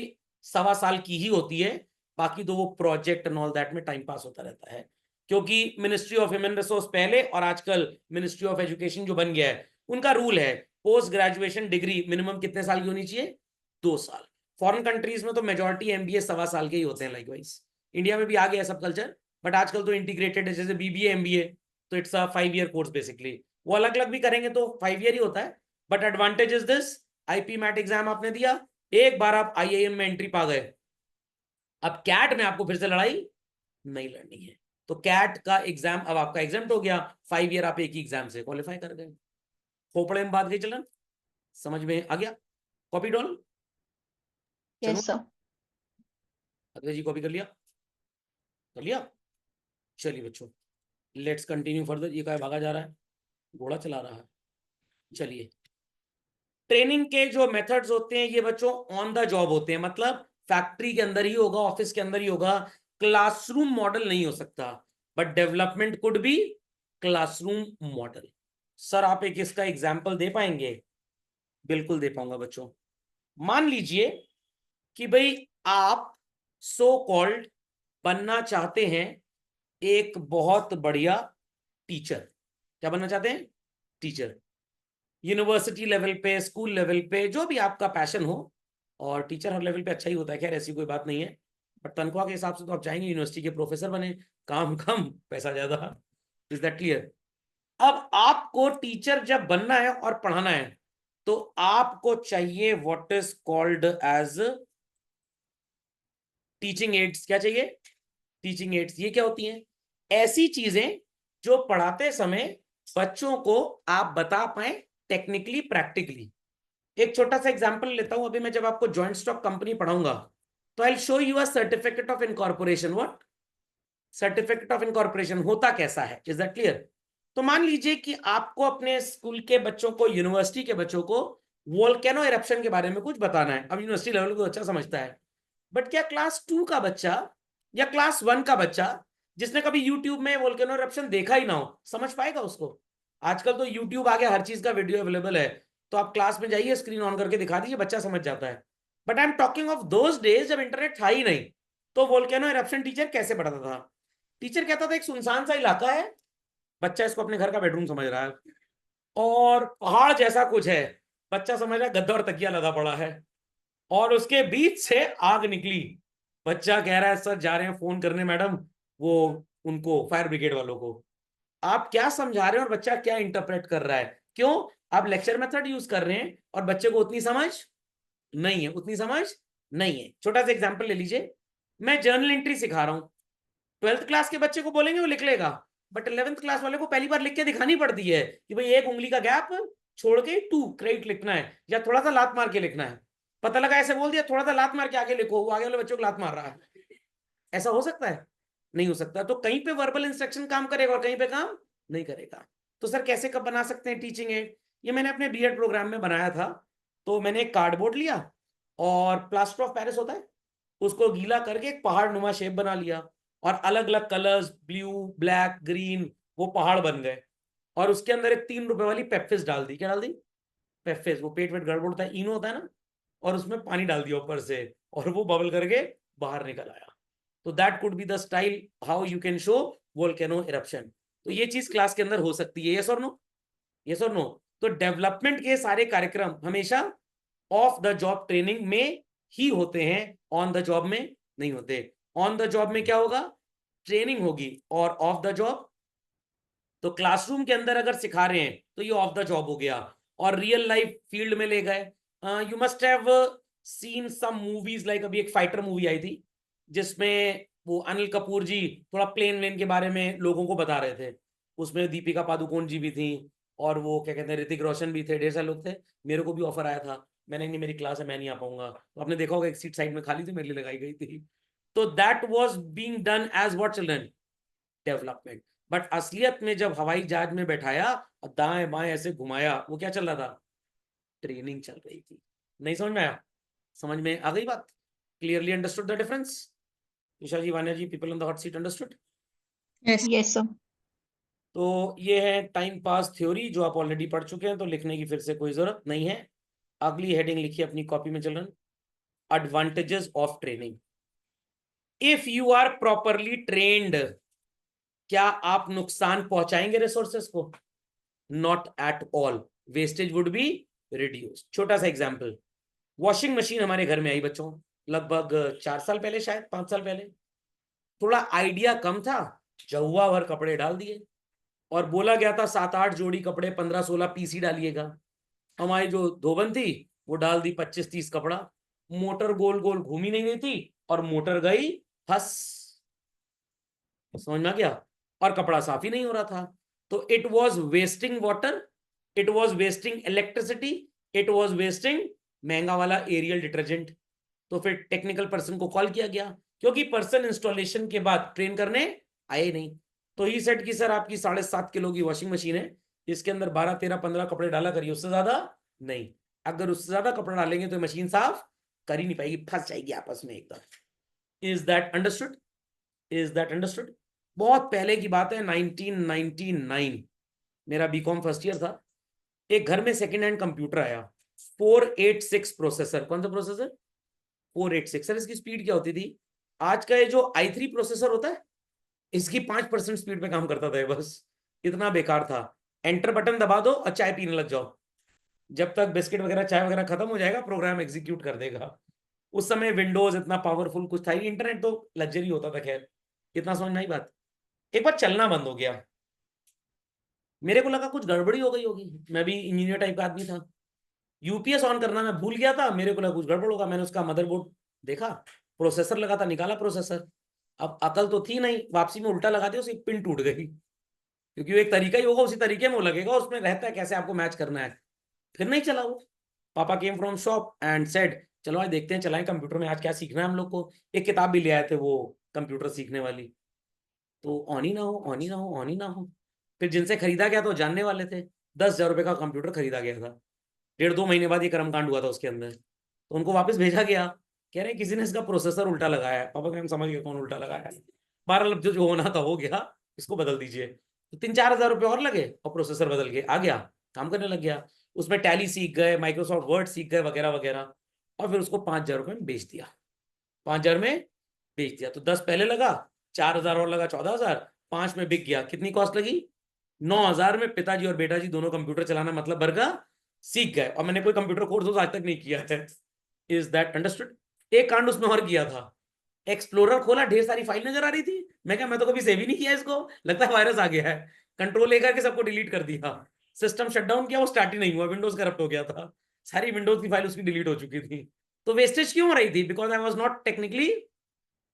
1.25 साल की ही होती है, बाकी तो वो प्रोजेक्ट एंड ऑल दैट में टाइम पास होता रहता है। क्योंकि मिनिस्ट्री ऑफ ह्यूमन रिसोर्स पहले और आजकल मिनिस्ट्री ऑफ एजुकेशन जो बन गया है, उनका रूल है पोस्ट ग्रेजुएशन डिग्री मिनिमम कितने साल की होनी चाहिए, 2 साल। फॉरेन कंट्रीज में तो मेजोरिटी एमबीए 1.25 साल के ही होते हैं लाइकवाइज। इंडिया में भी आ गया सब कल्चर, बट आजकल तो इंटीग्रेटेड है, जैसे बीबीए एमबीए, तो it's a 5 year course basically. वो अलग अलग भी करेंगे तो 5 ईयर ही होता है, but advantage is this, IPMAT exam आपने दिया, एक बार आप आईआईएम में एंट्री पा गए, अब कैट में आपको फिर से लड़ाई नहीं लड़नी है। तो कैट का एग्जाम अब आपका एग्जाम हो गया, 5 ईयर आप एक ही एग्जाम से क्वालिफाई कर गए। खोपड़े में बात गई चलन, समझ में आ गया? कॉपी डॉल, चलो यस सर। अग्रज जी कॉपी कर लिया, कर लिया। चलिए बच्चों लेट्स कंटिन्यू फर्दर। ये क्या भागा जा रहा है, घोड़ा चला रहा है। चलिए ट्रेनिंग के जो मेथड्स होते हैं ये बच्चों ऑन द जॉब होते हैं, मतलब फैक्ट्री के अंदर ही होगा, ऑफिस के अंदर ही होगा, क्लासरूम मॉडल नहीं हो सकता। But development could be classroom model. Sir आप एक इसका एग्जाम्पल दे पाएंगे? बिल्कुल दे पाऊंगा बच्चों। मान लीजिए कि भाई आप सो कॉल्ड बनना चाहते हैं एक बहुत बढ़िया टीचर। क्या बनना चाहते हैं? टीचर। यूनिवर्सिटी लेवल पे, स्कूल लेवल पे, जो भी आपका पैशन हो। और टीचर हर लेवल पे अच्छा ही होता है, खैर ऐसी कोई बात नहीं है। बट तनख्वाह के हिसाब से तो आप चाहेंगे यूनिवर्सिटी के प्रोफेसर बने, काम कम पैसा ज्यादा। Is that clear? अब आपको टीचर जब बनना है और पढ़ाना है तो आपको चाहिए what is called as teaching aids. क्या चाहिए? Teaching aids. ये क्या होती हैं? ऐसी चीजें जो पढ़ाते समय बच्चों को आप बता पाए टेक्निकली, प्रैक्टिकली। एक छोटा सा एग्जांपल लेता हूं। अभी मैं जब आपको जॉइंट स्टॉक कंपनी पढ़ाऊंगा तो I will show you a certificate of incorporation. What certificate of incorporation होता कैसा है? Is that clear? तो मान लीजिए कि आपको अपने स्कूल के बच्चों को, यूनिवर्सिटी के बच्चों को वोल्केनो इरप्शन के बारे में कुछ बताना है। अब यूनिवर्सिटी लेवल को अच्छा समझता है, बट क्या क्लास 2 का बच्चा या क्लास 1 का बच्चा जिसने कभी यूट्यूब में वोल्केनो इरप्शन देखा ही ना हो समझ पाएगा उसको? आजकल तो यूट्यूब आ गया, हर चीज का वीडियो अवेलेबल है। तो आप क्लास में जाइए, स्क्रीन ऑन करके दिखा दीजिए, बच्चा समझ जाता है। But I am talking of those days जब इंटरनेट था ही नहीं। तो वोल्केनो इरप्शन टीचर कैसे पढ़ाता था? टीचर कहता था एक सुनसान सा इलाका है, बच्चा इसको अपने घर का बेडरूम समझ रहा है, और पहाड़ जैसा कुछ है, बच्चा समझ रहा है गद्दा और तकिया लगा पड़ा है, और उसके बीच से आग निकली। बच्चा कह रहा है सर जा रहे हैं फोन करने मैडम, वो उनको फायर ब्रिगेड वालों को। आप क्या समझा रहे हैं और बच्चा क्या इंटरप्रेट कर रहा है? क्यों? आप लेक्चर मेथड यूज कर रहे हैं और बच्चे को उतनी समझ नहीं है, उतनी समझ नहीं है। छोटा सा एग्जांपल ले लीजिए, मैं जर्नल एंट्री सिखा रहा हूं। 12th क्लास के बच्चे को बोलेंगे वो लिख लेगा, बट 11th क्लास वाले को पहली बार लिख के दिखानी पड़ती है कि भाई एक उंगली का गैप छोड़ के 2 क्रेडिट लिखना है, या थोड़ा सा लात मार के लिखना है। पता लगा ऐसे बोल दिया थोड़ा सा लात मार के आगे लिखो, वो आगे वाले बच्चों को लात मार रहा है। ऐसा हो सकता है? नहीं हो सकता। तो कहीं पे वर्बल इंस्ट्रक्शन काम करेगा और कहीं पे काम नहीं करेगा। तो सर कैसे कब बना सकते हैं टीचिंग एड? ये मैंने अपने बीएड प्रोग्राम में बनाया था। तो मैंने एक कार्डबोर्ड लिया और प्लास्टर ऑफ पेरिस होता है उसको गीला करके एक पहाड़ नुमा शेप बना लिया, और अलग अलग कलर्स, ब्लू, ब्लैक, ग्रीन, वो पहाड़ बन गए। और उसके अंदर एक 3 रुपए वाली पेप्सिस डाल दी। क्या डाल दी? पेप्सिस। वो पेट वेट गड़बड़ होता है, इनो होता है ना, और उसमें पानी डाल दिया ऊपर से, और वो बबल करके बाहर निकल आया। तो that could be the style how you can show volcano eruption. तो ये चीज क्लास के अंदर हो सकती है। यस और नो? यस और नो? तो डेवलपमेंट के सारे कार्यक्रम हमेशा ऑफ द जॉब ट्रेनिंग में ही होते हैं, ऑन द जॉब में नहीं होते। ऑन द जॉब में क्या होगा? ट्रेनिंग होगी। और ऑफ द जॉब तो क्लासरूम के अंदर अगर सिखा रहे हैं तो ये ऑफ द जॉब हो गया, और रियल लाइफ फील्ड में ले गए। You must have seen some movies, like अभी एक फाइटर मूवी आई थी जिसमें वो अनिल कपूर जी थोड़ा प्लेन वेन के बारे में लोगों को बता रहे थे। उसमें दीपिका पादुकोण जी भी थी, और वो क्या कहते हैं ऋतिक रोशन भी थे, ढेर सारे लोग थे। मेरे को भी ऑफर आया था, मैंने नहीं, मेरी क्लास है मैं नहीं आ पाऊंगा। तो आपने देखा होगा एक सीट साइड में खाली थी, मेरे लिए लगाई गई थी। तो that was being done as what children? Development. But असलियत में जब हवाई जहाज में बैठाया और दाएं बाएं ऐसे घुमाया, वो क्या चल रहा था? ट्रेनिंग चल रही थी। नहीं समझ में आया? समझ में आ गई बात? Clearly understood the difference? Usha ji, Vanya ji, people on the hot seat, understood? Yes sir. तो ये है टाइम पास थ्योरी जो आप ऑलरेडी पढ़ चुके हैं, तो लिखने की फिर से कोई जरूरत नहीं है। अगली हेडिंग लिखिए अपनी कॉपी में children, advantages of training. If you are properly trained, क्या आप नुकसान पहुंचाएंगे रिसोर्सेस को? Not at all, wastage would be reduce. छोटा सा एग्जांपल, वॉशिंग मशीन हमारे घर में आई बच्चों लगभग 4 साल पहले, शायद 5 साल पहले। थोड़ा आइडिया कम था, जहुआ भर कपड़े डाल दिए, और बोला गया था 7-8 जोड़ी कपड़े, 15-16 पीस ही डालिएगा। हमारी जो धोबन थी वो डाल दी 25-30 कपड़ा। मोटर गोल गोल घूमी नहीं रही थी, और मोटर गई फंस। समझ में आ गया? और कपड़ा साफ ही नहीं हो रहा था। तो it was wasting water, it was wasting electricity, it was wasting महंगा वाला एरियल डिटर्जेंट। तो फिर टेक्निकल पर्सन को कॉल किया गया, क्योंकि पर्सन इंस्टॉलेशन के बाद ट्रेन करने आए नहीं। तो ही सेट की सर आपकी 7.5 किलो की वॉशिंग मशीन है, इसके अंदर 12, 13, 15 कपड़े डाला करिए, उससे ज्यादा नहीं। अगर उससे ज्यादा कपड़ा डालेंगे तो मशीन साफ कर ही नहीं पाएगी, फंस जाएगी आपस में एकदम। Is that understood? Is that understood? बहुत पहले की बात है, 1999, मेरा बीकॉम फर्स्ट ईयर था। एक घर में सेकेंड हैंड कंप्यूटर आया, 486 प्रोसेसर। कौन सा प्रोसेसर? 486। सर इसकी स्पीड क्या होती थी? आज का ये जो i3 प्रोसेसर होता है, इसकी 5% स्पीड पे काम करता था ये, बस इतना बेकार था। एंटर बटन दबा दो और चाय पीने लग जाओ, जब तक बिस्किट वगैरह चाय वगैरह खत्म हो जाएगा प्रोग्राम एग्जीक्यूट कर देगा। उस समय विंडोज इतना पावरफुल कुछ था ही, इंटरनेट तो लग्जरी होता था। खैर, इतना समझ में आई बात। एक बार चलना बंद हो गया, मेरे को लगा कुछ गड़बड़ी हो गई होगी, मैं भी इंजीनियर टाइप का आदमी था। यूपीएस ऑन करना मैं भूल गया था, मेरे को लगा कुछ गड़बड़ होगा। मैंने उसका मदरबोर्ड देखा, प्रोसेसर लगा था, निकाला प्रोसेसर। अब अकल तो थी नहीं, वापसी में उल्टा लगा दिया, उसकी पिन टूट गई। क्योंकि वो एक तरीका ही होगा, उसी तरीके में वो लगेगा, उसमें रहता है कैसे आपको मैच करना है। फिर नहीं चला वो। पापा came from shop and said चलो आज देखते हैं, चलाएं कंप्यूटर में, आज क्या सीखना है हम लोग को। एक किताब भी ले आए थे वो कंप्यूटर सीखने वाली। तो ऑन ही ना हो, ऑन ही ना हो, ऑन ही ना हो। फिर जिनसे खरीदा गया तो जानने वाले थे, 10,000 रुपए का कंप्यूटर खरीदा गया था। 1.5-2 महीने बाद ये कर्मकांड हुआ था उसके अंदर। तो उनको वापस भेजा गया, कह रहे किसी ने इसका प्रोसेसर उल्टा लगाया है। पापा हम समझ गए कौन उल्टा लगाया है। 12 जो होना था हो गया, इसको बदल दीजिए। तो 3-4 हज़ार रुपये और लगे और प्रोसेसर बदल के आ गया, काम करने लग गया। उसमें टैली सीख गए, माइक्रोसॉफ्ट वर्ड सीख गए, वगैरह वगैरह। और फिर उसको 5,000 रुपये में बेच दिया, 5,000 में बेच दिया। तो 10 पहले लगा, 4,000 और लगा, 14,000, 5 में बिक गया। कितनी कॉस्ट लगी? 9,000 में पिताजी और बेटा जी दोनों कंप्यूटर चलाना मतलब बरगा सीख गए। और मैंने कोई कंप्यूटर कोर्स आज तक नहीं किया है। Is that understood? एक कांड उसमें और किया था, एक्सप्लोरर खोला, ढेर सारी फाइल नजर आ रही थी। मैं क्या, मैं तो कभी सेव ही नहीं किया इसको, लगता है वायरस आ गया है। कंट्रोल ए करके सबको डिलीट कर दिया, सिस्टम शटडाउन किया, वो स्टार्ट ही नहीं हुआ, विंडोज करप्ट हो गया था, सारी विंडोज की फाइल उसकी डिलीट हो चुकी थी। तो वेस्टेज क्यों हो रही थी? Because I was not technically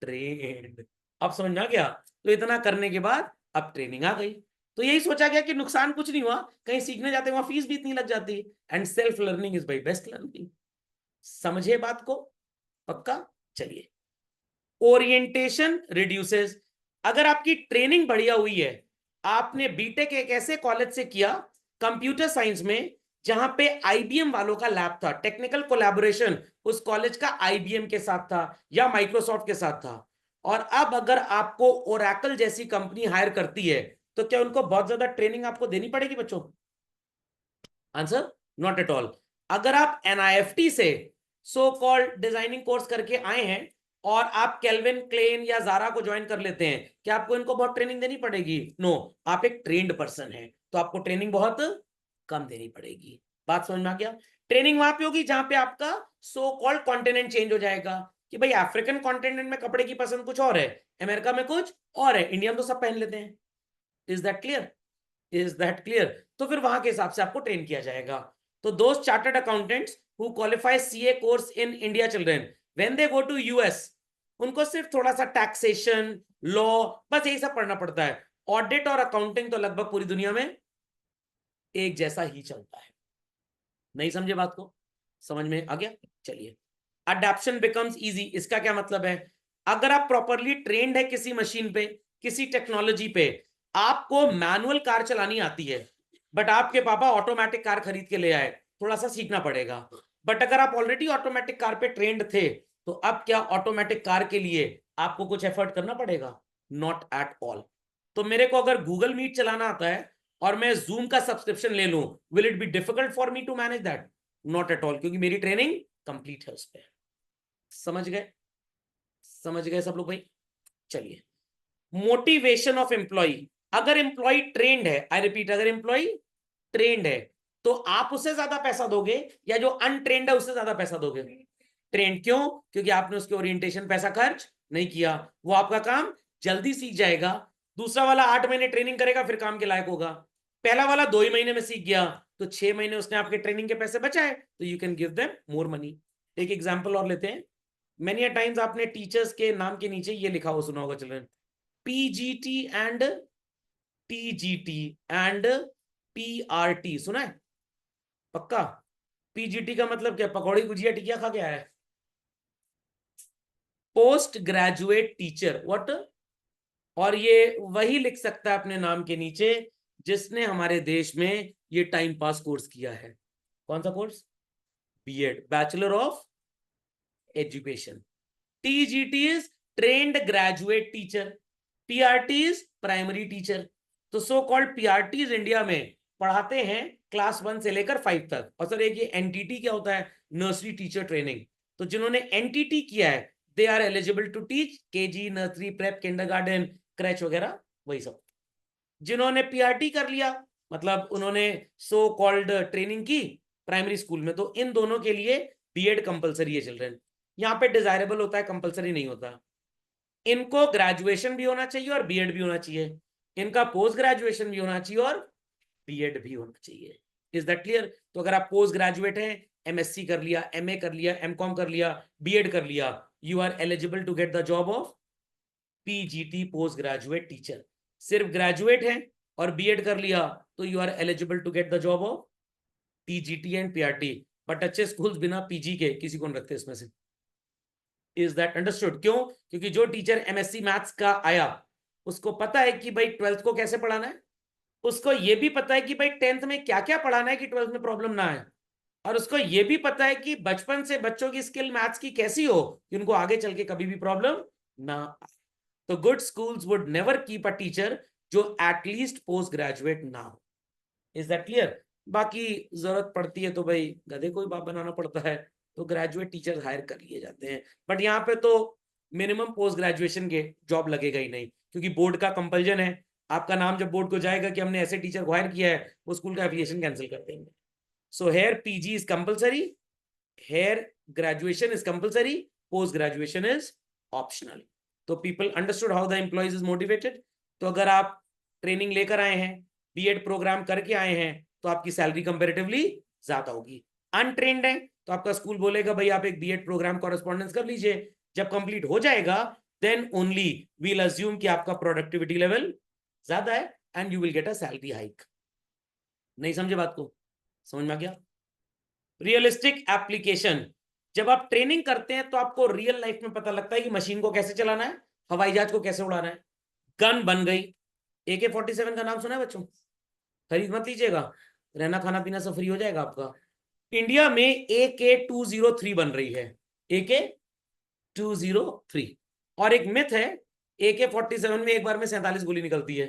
trained. अब समझ में आ गया? तो इतना करने के बाद अब ट्रेनिंग आ गई। तो यही सोचा गया कि नुकसान कुछ नहीं हुआ, कहीं सीखने जाते वहां फीस भी इतनी लग जाती, and self learning is by best learning. समझे बात को? पक्का? चलिए, ओरिएंटेशन रिड्यूसेस। अगर आपकी ट्रेनिंग बढ़िया हुई है, आपने बीटेक एक ऐसे कॉलेज से किया कंप्यूटर साइंस में जहां पे आईबीएम वालों का लैब था, टेक्निकल कोलैबोरेशन उस कॉलेज का आईबीएम के साथ था या माइक्रोसॉफ्ट के साथ था। और अब अगर आपको ओरेकल जैसी कंपनी हायर करती है, तो क्या उनको बहुत ज्यादा ट्रेनिंग आपको देनी पड़ेगी बच्चों? Answer, not at all. अगर आप एनआईएफटी से सो कॉल्ड डिजाइनिंग कोर्स करके आए हैं और आप केल्विन क्लेन या जारा को ज्वाइन कर लेते हैं, क्या आपको इनको बहुत ट्रेनिंग देनी पड़ेगी? नो, आप एक ट्रेन्ड पर्सन है, तो आपको ट्रेनिंग बहुत कम देनी पड़ेगी। बात समझ में आ गया? ट्रेनिंग वहां पे होगी जहां पे आपका सो कॉल्ड कॉन्टिनेंट चेंज हो जाएगा कि भाई अफ्रीकन कॉन्टिनेंट में कपड़े की पसंद कुछ और है, अमेरिका में कुछ और है, इंडिया में तो सब पहन लेते हैं। Is that clear? Is that clear? तो फिर वहां के हिसाब से आपको ट्रेन किया जाएगा। तो दोस्त chartered accountants who qualify CA course in India children, when they go to US, उनको सिर्फ थोड़ा सा टैक्सेशन, लॉ, बस यही सब पढ़ना पड़ता है। ऑडिट और अकाउंटिंग तो लगभग पूरी दुनिया में एक जैसा ही चलता है। नहीं समझे बात को? समझ में आ गया? चलिए, अडेप्शन बिकम्स इजी। इसका क्या मतलब है? अगर आप प्रॉपरली ट्रेंड है किसी मशीन पे, किसी टेक्नोलॉजी पे, आपको मैनुअल कार चलानी आती है, बट आपके पापा ऑटोमेटिक कार खरीद के ले आए, थोड़ा सा सीखना पड़ेगा। बट अगर आप ऑलरेडी ऑटोमेटिक कार पे ट्रेंड थे, तो अब क्या ऑटोमेटिक कार के लिए आपको कुछ एफर्ट करना पड़ेगा? Not at all. तो मेरे को अगर गूगल मीट चलाना आता है और मैं जूम का सब्सक्रिप्शन ले लूं, will it be difficult for me to manage that? Not at all, क्योंकि मेरी ट्रेनिंग कंप्लीट है उस पर। समझ गए? समझ गए सब लोग भाई? चलिए, मोटिवेशन ऑफ एम्प्लॉय। अगर एम्प्लॉय ट्रेंड है, आई रिपीट, अगर एम्प्लॉय ट्रेंड है, तो आप उससे ज्यादा पैसा दोगे या जो अनट्रेंड है उससे ज्यादा पैसा दोगे? ट्रेंड। क्यों? क्योंकि आपने उसके ओरिएंटेशन पैसा खर्च नहीं किया, वो आपका काम जल्दी सीख जाएगा। दूसरा वाला 8 महीने ट्रेनिंग करेगा फिर काम के लायक होगा, पहला वाला 2 ही महीने में सीख गया, तो 6 महीने उसने आपके ट्रेनिंग के पैसे बचाए, तो you can give them more money. एक एग्जाम्पल और लेते हैं। मेनी टाइम्स आपने टीचर्स के नाम के नीचे ये लिखा हुआ सुना होगा children, PGT and TGT and PRT सुना है पक्का? पीजीटी का मतलब क्या? पकौड़ी गुजिया टिकिया खा के आया है? Post graduate teacher what? और ये वही लिख सकता है अपने नाम के नीचे जिसने हमारे देश में ये टाइम पास कोर्स किया है। कौन सा course? BEd, bachelor of education. TGT is trained graduate teacher, PRT is primary teacher. तो सो कॉल्ड पीआरटीज इंडिया में पढ़ाते हैं क्लास 1 से लेकर 5 तक। और सर एक ये एनटीटी क्या होता है? Nursery teacher training. तो जिन्होंने एनटीटी किया है they are eligible to teach KG, nursery, prep, kindergarten, creche वगैरह वही सब। जिन्होंने पीआरटी कर लिया मतलब उन्होंने सो कॉल्ड ट्रेनिंग की प्राइमरी स्कूल में, तो इन दोनों के लिए बीएड कंपलसरी है चिल्ड्रन। यहाँ पे डिजायरेबल होता है, कंपलसरी नहीं होता। इनको ग्रेजुएशन भी होना चाहिए और बीएड भी होना चाहिए, इनका पोस्ट ग्रेजुएशन भी होना चाहिए और बीएड भी होना चाहिए। Is that clear? तो अगर आप पोस्ट ग्रेजुएट हैं, एमएससी कर लिया, एमए कर लिया, एमकॉम कर लिया, बीएड कर लिया, you are eligible to get the job of PGT, post graduate teacher. सिर्फ ग्रेजुएट है और बीएड कर लिया तो you are eligible to get the job of TGT and PRT. But अच्छे स्कूल्स बिना पीजी के किसी को नहीं रखते इसमें से। Is that understood? क्यों? क्योंकि जो टीचर एमएससी मैथ्स का आया उसको पता है कि भाई 12th को कैसे पढ़ाना है, उसको ये भी पता है कि भाई 10th में क्या क्या पढ़ाना है कि 12th में प्रॉब्लम ना आए, और उसको ये भी पता है कि बचपन से बच्चों की स्किल मैथ्स की कैसी हो कि उनको आगे चल के कभी भी प्रॉब्लम ना आए। तो good schools would never keep a teacher जो एटलीस्ट पोस्ट ग्रेजुएट ना हो। Is that clear? बाकी जरूरत पड़ती है तो भाई गधे को ही बाप बनाना पड़ता है, तो ग्रेजुएट टीचर हायर कर लिए जाते हैं। बट यहाँ पे तो मिनिमम पोस्ट ग्रेजुएशन के जॉब लगेगा ही नहीं, क्योंकि बोर्ड का कंपल्जन है। आपका नाम जब बोर्ड को जाएगा कि हमने ऐसे टीचर को हायर किया है, वो स्कूल का एफिलिएशन कैंसिल कर देंगे। So here PG is compulsory, here graduation is compulsory, post graduation is optional. तो people understood how the employees is motivated. तो अगर आप ट्रेनिंग लेकर आए हैं, बीएड प्रोग्राम करके आए हैं, तो आपकी सैलरी कंपैरेटिवली ज्यादा होगी। अनट्रेन्ड है तो आपका स्कूल बोलेगा भाई आप एक बीएड प्रोग्राम कॉरेस्पॉन्डेंस कर लीजिए, जब कंप्लीट हो जाएगा देन ओनली वील अज्यूम कि आपका प्रोडक्टिविटी लेवल ज्यादा है and you will get a salary hike. नहीं समझे बात को? समझ में आ गया? Realistic application. जब आप ट्रेनिंग करते हैं तो आपको रियल लाइफ में पता लगता है कि मशीन को कैसे चलाना है, हवाई जहाज को कैसे उड़ाना है। गन बन गई। AK-47 का नाम सुना है बच्चों? खरीद मत लीजिएगा, रहना खाना पीना सब फ्री हो जाएगा आपका। इंडिया में AK-203 बन रही है, AK-203। और एक मिथ है AK-47 में एक बार में 47 गोली निकलती है,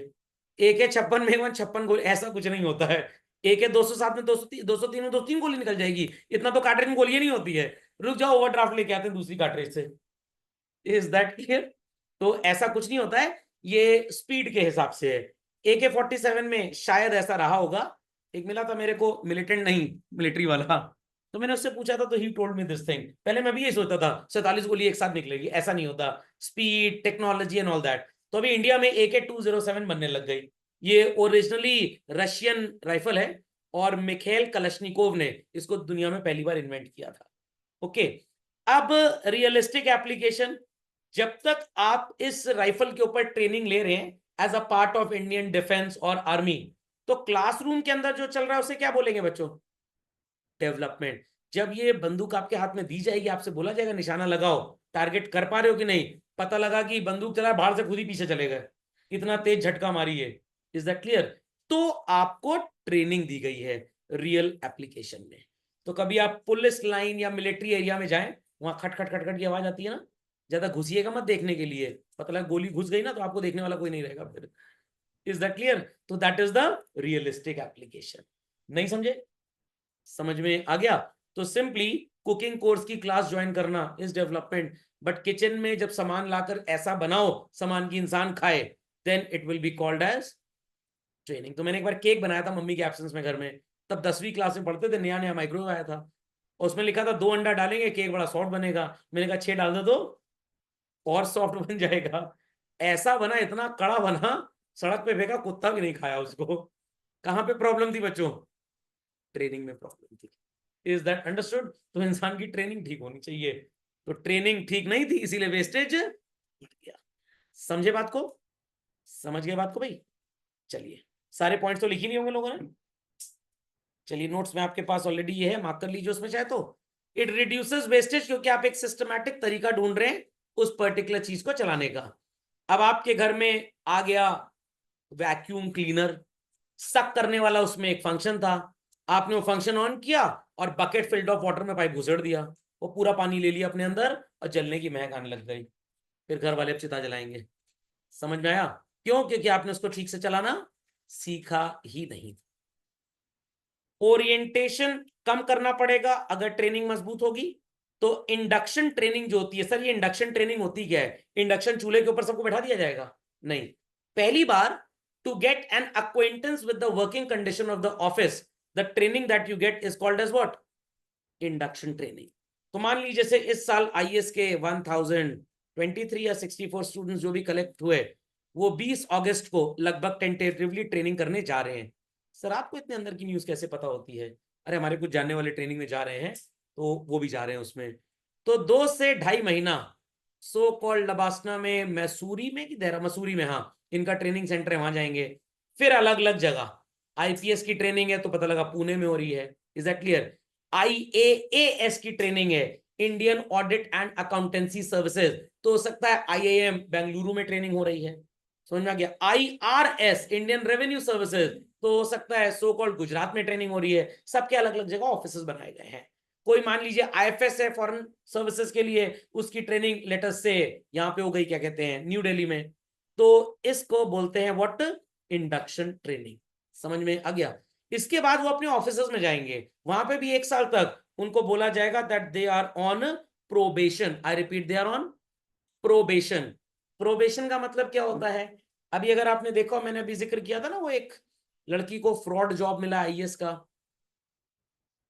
AK-56 में एक बार 56 गोली, ऐसा कुछ नहीं होता है। AK-207 में 203 में 203 गोली निकल जाएगी, इतना तो कार्ट्रिज में गोलियां नहीं होती है। रुक जाओ, ओवरड्राफ्ट लेके आते हैं दूसरी कार्ट्रिज से। Is that clear? तो ऐसा कुछ नहीं होता है, ये स्पीड के हिसाब से है। AK-47 में शायद ऐसा रहा होगा, एक मिला था मेरे को मिलिटेंट नहीं मिलिट्री वाला, तो मैंने उससे पूछा था तो he told me this thing. पहले मैं भी यही सोचता था 47 गोली एक साथ निकलेगी, ऐसा नहीं होता, speed, technology and all that. तो अभी इंडिया में AK-207 बनने लग गई। ये ओरिजिनली रशियन राइफल है और मिखेल कलशनिकोव ने इसको दुनिया में पहली बार इन्वेंट किया था। ओके, अब रियलिस्टिक एप्लीकेशन। जब तक आप इस राइफल के ऊपर ट्रेनिंग ले रहे हैं as a part of Indian defence और आर्मी, तो क्लासरूम के अंदर जो चल रहा है उसे क्या बोलेंगे बच्चों? डेवलपमेंट। जब ये बंदूक आपके हाथ में दी जाएगी, आपसे बोला जाएगा निशाना लगाओ, टारगेट कर पा रहे हो कि नहीं, पता लगा कि बंदूक चला बाहर से खुद ही पीछे चले गए, इतना तेज झटका मारी है। Is that clear? तो आपको ट्रेनिंग दी गई है रियल एप्लीकेशन में। तो कभी आप पुलिस लाइन या मिलिट्री एरिया में जाएं, वहां खट खट खट खट की आवाज आती है ना, ज्यादा घुसिएगा मत देखने के लिए, पता लगा गोली घुस गई ना तो आपको देखने वाला कोई नहीं रहेगा फिर। Is that clear? तो that is the realistic application. नहीं समझे? समझ में आ गया? तो सिंपली कुकिंग कोर्स की क्लास ज्वाइन करना इज डेवलपमेंट, बट किचन में जब सामान लाकर ऐसा बनाओ सामान की इंसान खाए, then it will be called as training. तो मैंने एक बार केक बनाया था मम्मी के एब्सेंस में घर में, तब 10वीं क्लास में पढ़ते थे, नया नया माइक्रोवेव आया था, उसमें लिखा था 2 अंडा डालेंगे केक बड़ा सॉफ्ट बनेगा। मैंने कहा 6 डाल दो तो और सॉफ्ट बन जाएगा। ऐसा बना, इतना कड़ा बना, सड़क पे फेंका, कुत्ता भी नहीं खाया उसको। कहां पे प्रॉब्लम थी बच्चों? ट्रेनिंग में प्रॉब्लम थी। Is that understood? तो इंसान की ट्रेनिंग ठीक होनी चाहिए, तो ट्रेनिंग ठीक नहीं थी इसीलिए वेस्टेज बढ़ गया। समझे बात को? समझ गए बात को भाई? चलिए, सारे पॉइंट्स तो लिख ही नहीं होंगे लोगों ने। चलिए, नोट्स में आपके पास ऑलरेडी ये है, मार्क कर लीजिए उसमें चाहे तो। इट रिड्यूसेस वेस्टेज, क्योंकि आप एक सिस्टमैटिक तरीका ढूंढ रहे हैं उस पर्टिकुलर चीज को चलाने का। अब आपके घर में आ गया वैक्यूम क्लीनर, सक करने वाला, उसमें एक फंक्शन था, आपने वो फंक्शन ऑन किया और बकेट फिल्ड ऑफ वाटर में पाइप घुसेड़ दिया, वो पूरा पानी ले लिया अपने अंदर और जलने की महक आने लग गई। फिर घर वाले अब चिता जलाएंगे। समझ में आया? क्यों? क्योंकि आपने उसको ठीक से चलाना सीखा ही नहीं। ओरिएंटेशन कम करना पड़ेगा अगर ट्रेनिंग मजबूत होगी। तो इंडक्शन ट्रेनिंग जो होती है, सर ये इंडक्शन ट्रेनिंग होती क्या है? इंडक्शन चूल्हे के ऊपर सबको बैठा दिया जाएगा? नहीं, पहली बार to get an acquaintance with the working condition of the office, the training that you get is called as what? Induction training. तो मान लीजिए जैसे इस साल आईएएस के 1023 या 64 स्टूडेंट्स जो भी कलेक्ट हुए, वो 20 अगस्त को लगभग टेंटेटिवली ट्रेनिंग करने जा रहे हैं। सर आपको इतने अंदर की न्यूज कैसे पता होती है? अरे हमारे कुछ जानने वाले ट्रेनिंग में जा रहे हैं, तो वो भी जा रहे हैं उसमें। तो 2 से 2.5 महीना सो कॉल्ड लबासना में, मैसूरी में कि देहरा, मसूरी में, हाँ इनका ट्रेनिंग सेंटर है, वहां जाएंगे। फिर अलग अलग जगह आईपीएस की ट्रेनिंग है तो पता लगा पुणे में हो रही है। Is that clear? आईएएएस की ट्रेनिंग है, Indian audit and accountancy services, तो हो सकता है आईआईएम बेंगलुरु में ट्रेनिंग हो रही है। समझ में आ गया? आईआरएस इंडियन रेवेन्यू सर्विसेज, तो हो सकता है सो कॉल्ड गुजरात में ट्रेनिंग हो रही है। सबके अलग अलग जगह ऑफिस बनाए गए हैं। कोई मान लीजिए आईएफएस है फॉरेन सर्विसेज के लिए, उसकी ट्रेनिंग लेटेस्ट से यहाँ पे हो गई, क्या कहते हैं, न्यू दिल्ली में, तो इसको बोलते हैं व्हाट? Induction training. समझ में आ गया? इसके बाद वो अपने ऑफिस में जाएंगे, वहां पे भी 1 साल तक उनको बोला जाएगा that they are on probation. I repeat, they are on probation. Probation का मतलब क्या होता है? अभी अगर आपने देखा, मैंने अभी जिक्र किया था ना, वो एक लड़की को फ्रॉड जॉब मिला आईएएस का,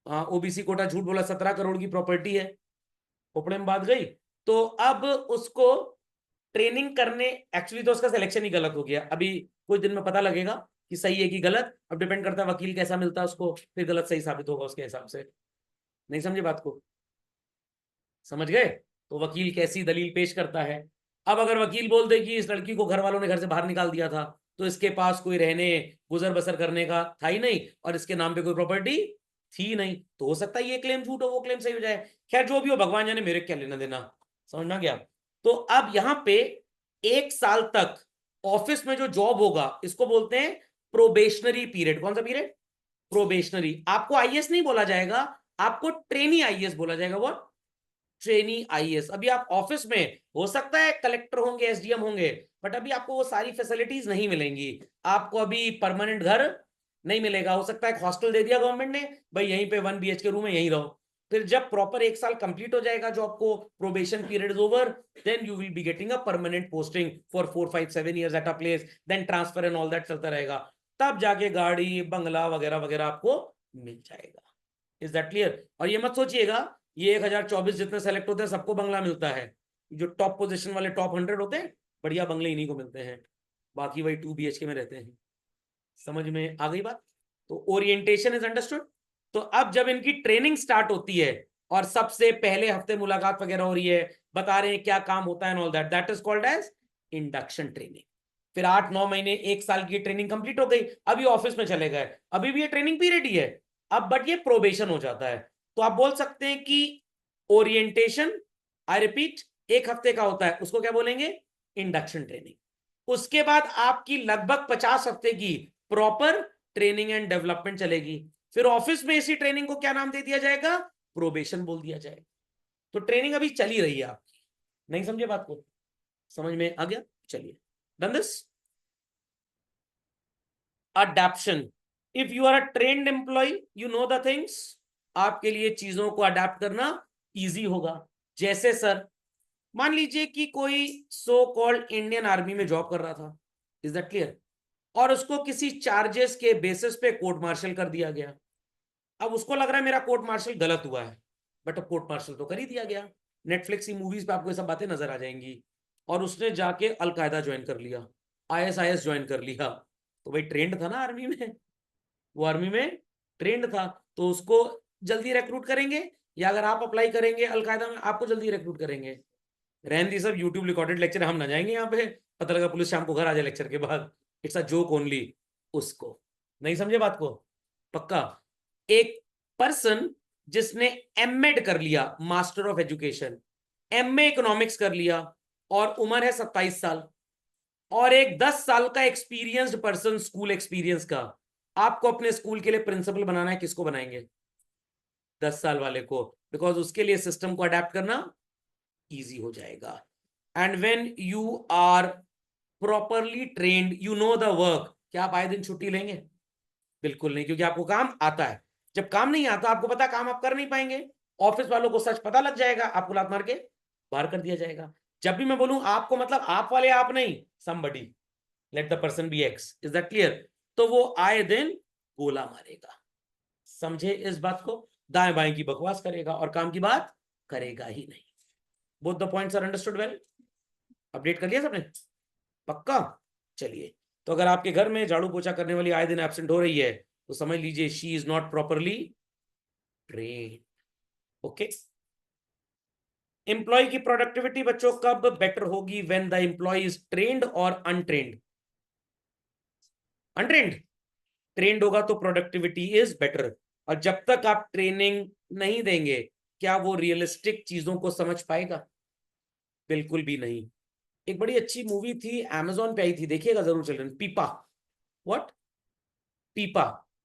ओबीसी कोटा, झूठ बोला, 17 करोड़ की प्रॉपर्टी है, खोपड़े में बात गई। तो अब उसको ट्रेनिंग करने, एक्चुअली तो उसका सिलेक्शन ही गलत हो गया, अभी कुछ दिन में पता लगेगा कि सही है कि गलत। अब डिपेंड करता है वकील कैसा मिलता है उसको, फिर गलत सही साबित होगा उसके हिसाब से। नहीं समझे बात को? समझ गए? तो वकील कैसी दलील पेश करता है। अब अगर वकील बोल दे कि इस लड़की को घर वालों ने घर से बाहर निकाल दिया था, तो इसके पास कोई रहने गुजर बसर करने का था ही नहीं, और इसके नाम पे कोई प्रॉपर्टी थी नहीं, तो हो सकता है ये क्लेम झूठ हो, वो क्लेम सही हो जाए। खैर जो भी हो, भगवान जाने, मेरे क्या लेना देना। समझ में आ गया? तो अब यहां पे 1 साल तक ऑफिस में जो जॉब होगा, इसको बोलते हैं प्रोबेशनरी पीरियड। कौन सा पीरियड? प्रोबेशनरी। आपको आईएएस नहीं बोला जाएगा, आपको ट्रेनी आईएएस बोला जाएगा। वो ट्रेनी आईएएस। अभी आप ऑफिस में, हो सकता है कलेक्टर होंगे, एसडीएम होंगे, बट अभी आपको वो सारी फैसिलिटीज नहीं मिलेंगी। आपको अभी परमानेंट घर नहीं मिलेगा, हो सकता है हॉस्टल दे दिया गवर्नमेंट ने, भाई यहीं पे 1 BHK रूम है, यहीं रहो। फिर जब प्रॉपर 1 साल कंप्लीट हो जाएगा जॉब को, probation period is over, then you will be getting a permanent posting for 4, 5, 7 years at a place, then transfer and all that चलता रहेगा। तब जाके गाड़ी बंगला वगैरह वगैरह आपको मिल जाएगा। Is that clear? और ये मत सोचिएगा ये 1024 जितने सेलेक्ट होते हैं सबको बंगला मिलता है। जो टॉप पोजीशन वाले टॉप 100 होते हैं, बढ़िया बंगले इन्हीं को मिलते हैं, बाकी वही 2 BHK में रहते हैं। समझ में आ गई बात? तो ओरिएंटेशन इज अंडरस्टूड। तो अब जब इनकी ट्रेनिंग स्टार्ट होती है और सबसे पहले हफ्ते मुलाकात वगैरह हो रही है, बता रहे हैं क्या काम होता है, all that, that is called as induction training. फिर 8-9 महीने 1 साल की ट्रेनिंग कंप्लीट हो गई, अभी ऑफिस में चले गए, अभी भी ये ट्रेनिंग पीरियड ही है अब, बट ये प्रोबेशन हो जाता है। तो आप बोल सकते हैं कि ओरिएंटेशन, आई रिपीट, 1 हफ्ते का होता है, उसको क्या बोलेंगे? Induction training. उसके बाद आपकी लगभग 50 हफ्ते की प्रॉपर ट्रेनिंग एंड डेवलपमेंट चलेगी। फिर ऑफिस में इसी ट्रेनिंग को क्या नाम दे दिया जाएगा? प्रोबेशन बोल दिया जाएगा। तो ट्रेनिंग अभी चली रही है आपकी। नहीं समझे बात को? समझ में आ गया? चलिए, done this. Adaption. If you are a trained employee, you know the things, आपके लिए चीजों को अडेप्ट करना इजी होगा। जैसे सर, मान लीजिए कि कोई सो कॉल्ड इंडियन आर्मी में जॉब कर रहा था, इज दैट क्लियर, और उसको किसी चार्जेस के बेसिस पे कोर्ट मार्शल कर दिया गया। अब उसको लग रहा है मेरा कोर्ट मार्शल गलत हुआ है, बट अब कोर्ट मार्शल तो कर ही दिया गया। नेटफ्लिक्स की मूवीज पे आपको ये सब बातें नजर आ जाएंगी। और उसने जाके अलकायदा ज्वाइन कर लिया, आईएसआईएस ज्वाइन कर लिया, तो भाई ट्रेंड था ना आर्मी में, वो आर्मी में ट्रेंड था, तो उसको जल्दी रिक्रूट करेंगे, या अगर आप अप्लाई करेंगे अलकायदा में, आपको जल्दी रिक्रूट करेंगे? रहन दी सब, यूट्यूब रिकॉर्डेड लेक्चर, हम ना जाएंगे यहाँ पे, पता लगा पुलिस शाम को घर आ जाए लेक्चर के बाद। It's a joke only. उसको नहीं समझे बात को? पक्का? एक पर्सन जिसने एमएड कर लिया, master of education, MA economics कर लिया, और उम्र है 27 साल, और एक 10 साल का एक्सपीरियंस्ड पर्सन, स्कूल एक्सपीरियंस का, आपको अपने स्कूल के लिए प्रिंसिपल बनाना है, किसको बनाएंगे? 10 साल वाले को, बिकॉज उसके लिए सिस्टम को अडेप्ट करना इजी हो जाएगा। And when you are properly trained, you know the work, क्या आप आए दिन छुट्टी लेंगे? बिल्कुल नहीं, क्योंकि आपको काम आता है। जब काम नहीं आता, आपको पता काम आप कर नहीं पाएंगे, ऑफिस वालों को सच पता लग जाएगा, आपको लात मार के बाहर कर दिया जाएगा। जब भी मैं बोलूं आपको, मतलब आप वाले आप नहीं, somebody, let the person be X, is that clear? तो वो आए दिन गोला मारेगा, समझे इस बात को? दाएं बाएं की बकवास करेगा और काम की बात करेगा ही नहीं। Both the points are understood well? Update कर लिया सबने? पक्का? चलिए, तो अगर आपके घर में झाड़ू पोछा करने वाली आए दिन एब्सेंट हो रही है, तो समझ लीजिए she is not properly trained. Okay. Employee की प्रोडक्टिविटी बच्चों कब बेटर होगी? When the employee is trained और अनट्रेन्ड? अनट्रेन्ड। ट्रेन्ड होगा तो प्रोडक्टिविटी इज बेटर। और जब तक आप ट्रेनिंग नहीं देंगे, क्या वो रियलिस्टिक चीजों को समझ पाएगा? बिल्कुल भी नहीं। एक बड़ी अच्छी मूवी थी, अमेजोन पे आई थी, देखिएगा जरूर चिल्ड्रन, पीपा। व्हाट? पीपा।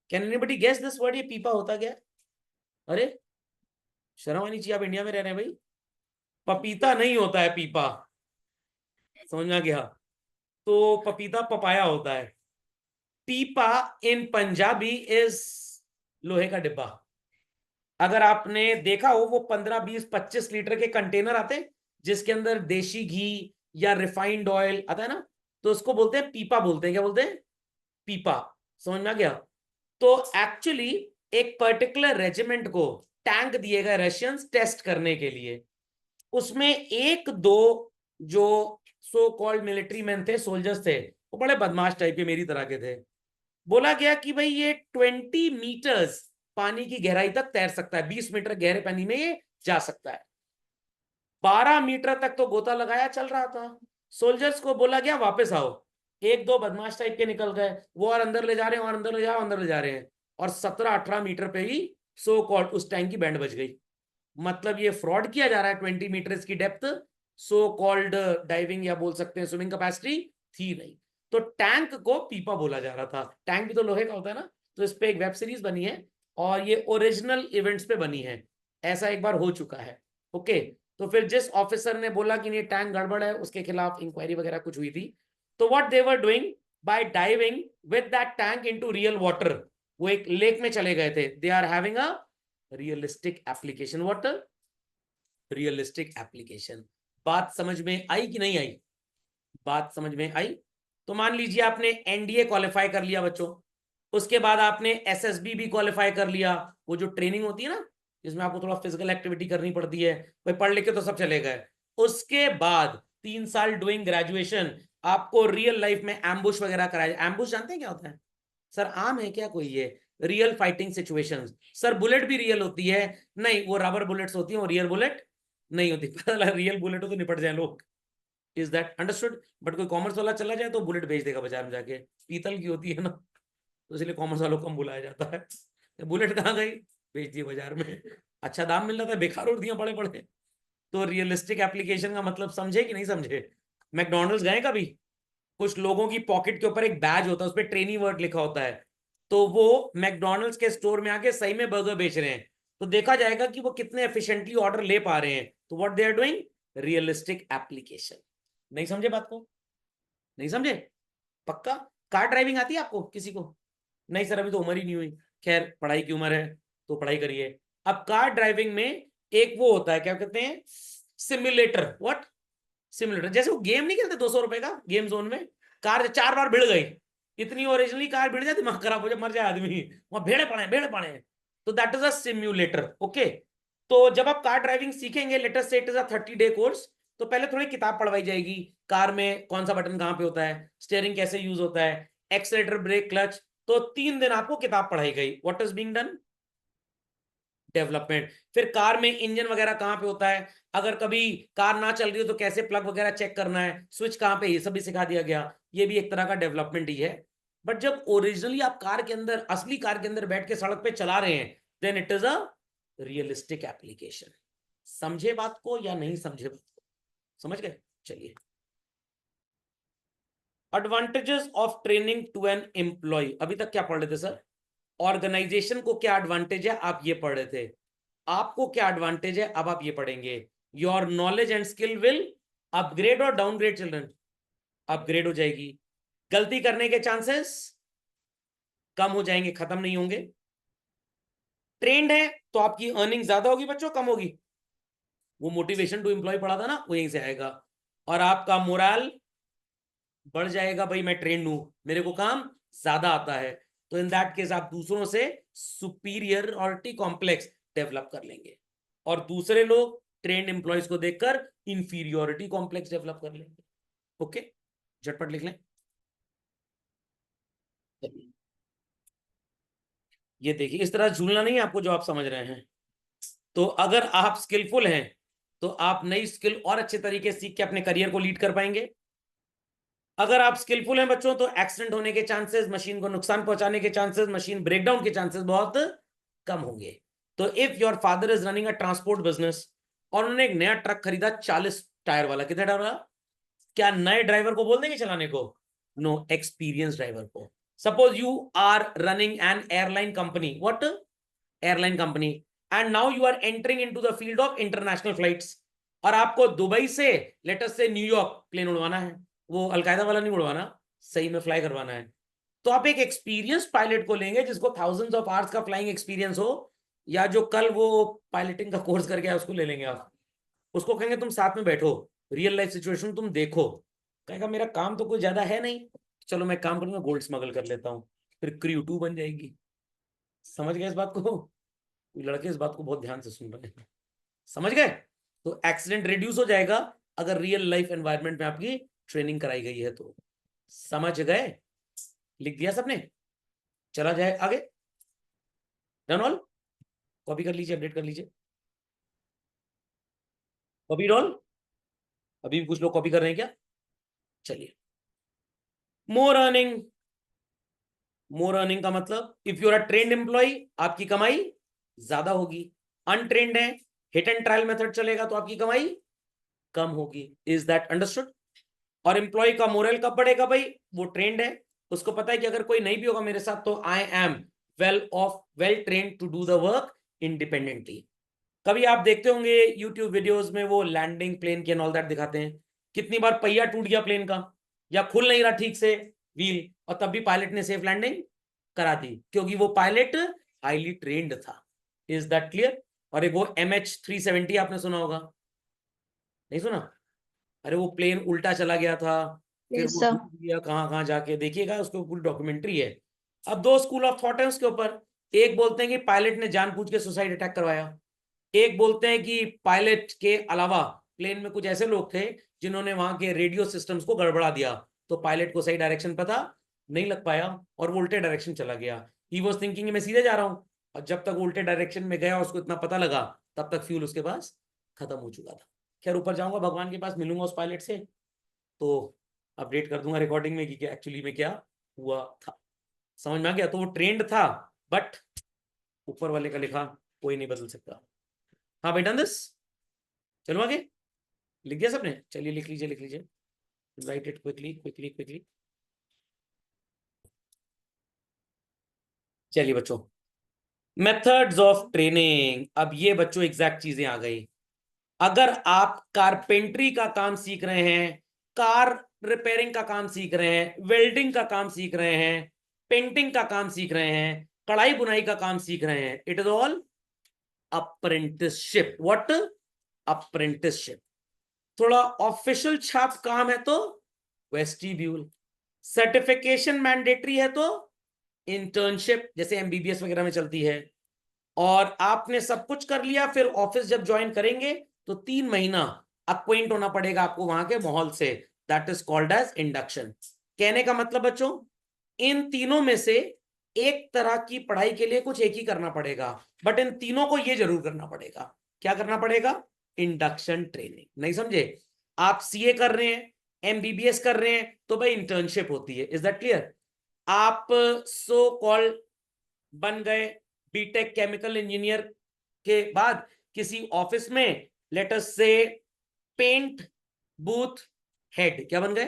Can anybody guess this word? ये पीपा होता क्या? अरे शर्म आनी चाहिए, आप इंडिया में रह रहे हैं भाई। पपीता नहीं होता है पीपा, समझ में आ गया? तो पपीता पपाया होता है। पीपा इन पंजाबी इज लोहे का डिब्बा। अगर आपने देखा हो, वो 15, 20, 25 लीटर के कंटेनर आते हैं, जिसके अंदर देशी घी या रिफाइंड ऑयल आता है ना, तो उसको बोलते हैं पीपा, बोलते हैं क्या बोलते हैं? पीपा। समझ में आ गया? तो एक्चुअली एक पर्टिकुलर रेजिमेंट को टैंक दिए गए रशियंस टेस्ट करने के लिए, उसमें एक दो जो सो कॉल्ड मिलिट्री मैन थे, सोल्जर्स थे, वो बड़े बदमाश टाइप के मेरी तरह के थे। बोला गया कि भाई ये 20 मीटर्स पानी की गहराई तक तैर सकता है, 20 मीटर गहरे पानी में ये जा सकता है। 12 मीटर तक तो गोता लगाया चल रहा था। सोल्जर्स को बोला गया वापस आओ। एक दो बदमाश टाइप के निकल गए, वो और अंदर ले जा रहे हैं, और अंदर ले जा, अंदर ले जा रहे हैं, और 17-18 मीटर पे ही सो कॉल्ड उस टैंक की बैंड बज गई। मतलब ये फ्रॉड किया जा रहा है। 20 मीटर की डेप्थ सो कॉल्ड डाइविंग या बोल सकते हैं स्विमिंग कैपेसिटी थी नहीं, तो टैंक को पीपा बोला जा रहा था। टैंक भी तो लोहे का होता है ना। तो इस पे एक वेब सीरीज बनी है, और ये ओरिजिनल इवेंट्स पे बनी है। ऐसा एक बार हो चुका है। ओके। तो फिर जिस ऑफिसर ने बोला कि ये टैंक गड़बड़ है, उसके खिलाफ इंक्वायरी वगैरह कुछ हुई थी। तो what they were doing, by diving with that tank into real water, वो एक लेक में चले गए थे। They are having a realistic application. What? Realistic application. बात समझ में आई कि नहीं आई? बात समझ में आई? तो मान लीजिए आपने एनडीए क्वालिफाई कर लिया बच्चों, उसके बाद आपने एसएसबी भी क्वालिफाई कर लिया, वो जो ट्रेनिंग होती है ना, जिसमें आपको थोड़ा फिजिकल एक्टिविटी करनी पड़ती है, भाई पढ़ लिख के तो सब चले गए। उसके बाद 3 साल डूइंग ग्रेजुएशन, आपको रियल लाइफ में एम्बुश वगैरह कराया। एम्बुश जानते हैं क्या होता है? सर आम है क्या कोई ये? Real fighting situations. Sir bullet भी रियल होती है? नहीं, वो रबर बुलेट्स होती है, वो रियल बुलेट नहीं होती। पता लगा रियल बुलेट हो तो निपट जाए लोग। Is that understood? बट कोई कॉमर्स वाला चला जाए तो बुलेट बेच देगा बाजार में जाके, पीतल की होती है ना, तो इसलिए कॉमर्स वालों को कम बुलाया जाता है। बुलेट कहाँ गई? बेच दी बाजार में, अच्छा दाम मिल रहा था, बेकार उड़ दिया पड़े पड़े। तो रियलिस्टिक एप्लीकेशन का मतलब समझे कि नहीं समझे? मैकडोनल्ड्स गए कभी? कुछ लोगों की पॉकेट के ऊपर एक बैज होता है, उस पर ट्रेनी वर्ड लिखा होता है, तो वो मैकडोनल्ड्स के स्टोर में आके सही में बर्गर बेच रहे हैं, तो देखा जाएगा कि वो कितने एफिशिएंटली ऑर्डर ले पा रहे हैं। तो what they are doing? Realistic application. नहीं समझे बात को? नहीं समझे? पक्का? कार ड्राइविंग आती है आपको किसी को? नहीं सर अभी तो उम्र ही नहीं हुई। खैर पढ़ाई की उम्र है तो पढ़ाई करिए। अब कार ड्राइविंग में एक वो होता है, क्या कहते हैं, सिमुलेटर। व्हाट? सिमुलेटर। जैसे वो गेम नहीं खेलते 200 रुपए का गेम जोन में, कार 4 बार भिड़ गई, इतनी ओरिजिनली कार भिड़ जाए दिमाग खराब हो जाए, मर जाए आदमी, वहां भेड़े पड़े। तो that is a simulator. Okay. तो जब आप कार ड्राइविंग सीखेंगे, लेट अस से it is a 30-day course, तो पहले थोड़ी किताब पढ़वाई जाएगी, कार में कौन सा बटन कहां पे होता है, स्टीयरिंग कैसे यूज होता है, एक्सीलरेटर, ब्रेक, क्लच। तो 3 दिन आपको किताब पढ़ाई गई। What is being done? Development. फिर कार में इंजन वगैरह कहाँ पे होता है, अगर कभी कार ना चल रही हो तो कैसे प्लग वगैरह चेक करना है, स्विच कहाँ पे, ये सब भी सिखा दिया गया। ये भी एक तरह का डेवलपमेंट ही है। बट जब ओरिजिनली आप कार के अंदर, असली कार के अंदर बैठ के सड़क पे चला रहे हैं, then it is a realistic application. समझे बात को या नहीं समझे बात को? समझ गए? चलिए, advantages of training to an employee. अभी तक क्या पढ़ रहे थे सर? ऑर्गेनाइजेशन को क्या एडवांटेज है, आप ये पढ़ रहे थे। आपको क्या एडवांटेज है, अब आप ये पढ़ेंगे। Your knowledge and skill will upgrade और डाउनग्रेड चिल्ड्रन। अपग्रेड हो जाएगी। गलती करने के चांसेस कम हो जाएंगे, खत्म नहीं होंगे। ट्रेंड है तो आपकी अर्निंग ज्यादा होगी बच्चों, कम होगी? वो मोटिवेशन टू एम्प्लॉय पढ़ा था ना, वो यहीं से आएगा। और आपका मोरल बढ़ जाएगा, भाई मैं ट्रेंड हूं, मेरे को काम ज्यादा आता है। तो इन दैट केस आप दूसरों से सुपीरियरिटी कॉम्प्लेक्स डेवलप कर लेंगे, और दूसरे लोग ट्रेंड एम्प्लॉयज को देखकर इंफीरियोरिटी कॉम्प्लेक्स डेवलप कर लेंगे। ओके, झटपट लिख लें। ये देखिए, इस तरह झूलना नहीं है आपको, जो आप समझ रहे हैं। तो अगर आप स्किलफुल हैं तो आप नई स्किल और अच्छे तरीके से सीख के अपने करियर को लीड कर पाएंगे। अगर आप स्किलफुल हैं बच्चों तो एक्सीडेंट होने के चांसेस, मशीन को नुकसान पहुंचाने के चांसेस, मशीन ब्रेकडाउन के चांसेस बहुत कम होंगे। तो if your father is running a transport business और उन्होंने एक नया ट्रक खरीदा 40 टायर वाला, कितने टायर वाला, क्या नए ड्राइवर को बोल देंगे चलाने को? नो, एक्सपीरियंस ड्राइवर को। Suppose you are running an airline company, what, airline company, and now you are entering into the field of international flights, और आपको दुबई से लेटेस्ट से न्यूयॉर्क प्लेन उड़वाना है। वो अलकायदा वाला नहीं उड़वाना, सही में फ्लाई करवाना है। तो आप एक एक्सपीरियंस पायलट को लेंगे जिसको थाउजेंड्स ऑफ आवर्स का फ्लाइंग एक्सपीरियंस हो, या जो कल वो पायलटिंग का कोर्स करके आया उसको ले लेंगे आप। उसको कहेंगे तुम साथ में बैठो, रियल लाइफ सिचुएशन तुम देखो। कहेगा मेरा काम तो कोई ज्यादा है नहीं, चलो मैं काम करूंगा, गोल्ड स्मगल कर लेता हूँ। फिर क्रू 2 बन जाएगी। समझ गए इस बात को? लड़के इस बात को बहुत ध्यान से सुन रहे हैं। समझ गए? तो एक्सीडेंट रिड्यूस हो जाएगा अगर रियल लाइफ एनवायरनमेंट में आपकी ट्रेनिंग कराई गई है तो। समझ गए? लिख दिया सबने? चला जाए आगे। Done all? कॉपी कर लीजिए, अपडेट कर लीजिए। Copy all? अभी भी कुछ लोग कॉपी कर रहे हैं क्या? चलिए, मोर अर्निंग। मोर अर्निंग का मतलब, if you are a trained employee आपकी कमाई ज्यादा होगी। अनट्रेंड है, हिट एंड ट्रायल मेथड चलेगा तो आपकी कमाई कम होगी। Is that understood? और एम्प्लॉय का मोरल कब बढ़ेगा भाई? वो ट्रेंड है, उसको पता है कि अगर कोई नहीं भी होगा मेरे साथ तो I am well trained to do the work independently. कभी आप देखते होंगे यूट्यूब वीडियोस में वो लैंडिंग प्लेन के एंड ऑल दैट दिखाते हैं, कितनी बार पहिया टूट गया प्लेन का, या खुल नहीं रहा ठीक से व्हील, और तब भी पायलट ने सेफ लैंडिंग करा दी, क्योंकि वो पायलट हाईली ट्रेंड था। Is that clear? और एक वो MH370 आपने सुना होगा, नहीं सुना? अरे वो प्लेन उल्टा चला गया था, फिर Yes, वो sir. डूब गया, कहाँ कहाँ जाके देखिएगा, उसको पूरी डॉक्यूमेंट्री है। अब दो स्कूल ऑफ थॉट है उसके ऊपर। एक बोलते हैं कि पायलट ने जानबूझ के सुसाइड अटैक करवाया, एक बोलते हैं कि पायलट के अलावा प्लेन में कुछ ऐसे लोग थे जिन्होंने वहां के रेडियो सिस्टम्स को गड़बड़ा दिया, तो पायलट को सही डायरेक्शन पता नहीं लग पाया और वो उल्टे डायरेक्शन चला गया। ही वॉज थिंकिंग मैं सीधे जा रहा हूं, और जब तक वो उल्टे डायरेक्शन में गया उसको इतना पता लगा, तब तक फ्यूल उसके पास खत्म हो चुका था। खैर, ऊपर जाऊंगा भगवान के पास, मिलूंगा उस पायलट से, तो अपडेट कर दूंगा रिकॉर्डिंग में कि एक्चुअली में क्या हुआ था। समझ में आ गया? तो वो ट्रेंड था, बट ऊपर वाले का लिखा कोई नहीं बदल सकता। हाँ भाई, डन दिस। चलो आगे। लिख दिया सबने? चलिए लिख लीजिए, लिख लीजिए, right it quickly quickly quickly. चलिए बच्चों, मेथड्स ऑफ ट्रेनिंग। अब ये बच्चों एग्जैक्ट चीजें आ गई। अगर आप कारपेंट्री का काम सीख रहे हैं, कार रिपेयरिंग का काम सीख रहे हैं, वेल्डिंग का काम सीख रहे हैं, पेंटिंग का काम सीख रहे हैं, कढ़ाई बुनाई का काम सीख रहे हैं, it is all apprenticeship. What? Apprenticeship. थोड़ा ऑफिशियल छाप काम है तो वेस्टिब्यूल। सर्टिफिकेशन मैंडेटरी है तो इंटर्नशिप, जैसे एमबीबीएस वगैरह में चलती है। और आपने सब कुछ कर लिया, फिर ऑफिस जब ज्वाइन करेंगे तो 3 महीना अक्वेंट होना पड़ेगा आपको वहां के माहौल से, that is called as induction. कहने का मतलब बच्चों, इन तीनों में से एक तरह की पढ़ाई के लिए कुछ एक ही करना पड़ेगा, बट इन तीनों को ये जरूर करना पड़ेगा। क्या करना पड़ेगा? Induction training. नहीं समझे? आप सीए कर रहे हैं, एमबीबीएस कर रहे हैं, तो भाई इंटर्नशिप होती है। Is that clear? आप सो कॉल्ड बन गए बीटेक केमिकल इंजीनियर के बाद किसी ऑफिस में, लेट अस से पेंट बूथ हेड। क्या बन गए?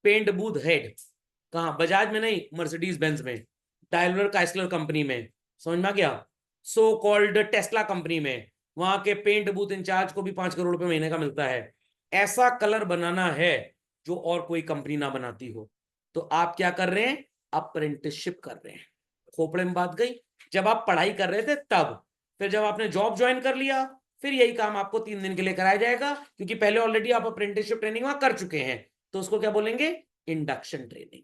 Paint booth head. कहां? बजाज में नहीं, मर्सिडीज बेंज में, डायलर काइसलर कंपनी में। समझ में आ गया? सो कॉल्ड टेस्ला कंपनी में, वहां के पेंट बूथ इंचार्ज को भी 5 करोड़ रुपए महीने का मिलता है। ऐसा कलर बनाना है जो और कोई कंपनी ना बनाती हो। तो आप क्या कर रहे हैं? अप्रेंटिसशिप कर रहे हैं। खोपड़े में बात गई। जब आप पढ़ाई कर रहे थे तब, फिर जब आपने जॉब ज्वाइन कर लिया, फिर यही काम आपको 3 दिन के लिए कराया जाएगा, क्योंकि पहले ऑलरेडी आप अप्रेंटिसशिप ट्रेनिंग वहां कर चुके हैं। तो उसको क्या बोलेंगे? Induction training.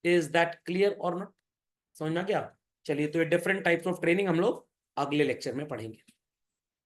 Is that clear और नॉट? समझ में आ गया? चलिए, तो ये डिफरेंट टाइप्स ऑफ ट्रेनिंग हम लोग अगले लेक्चर में पढ़ेंगे।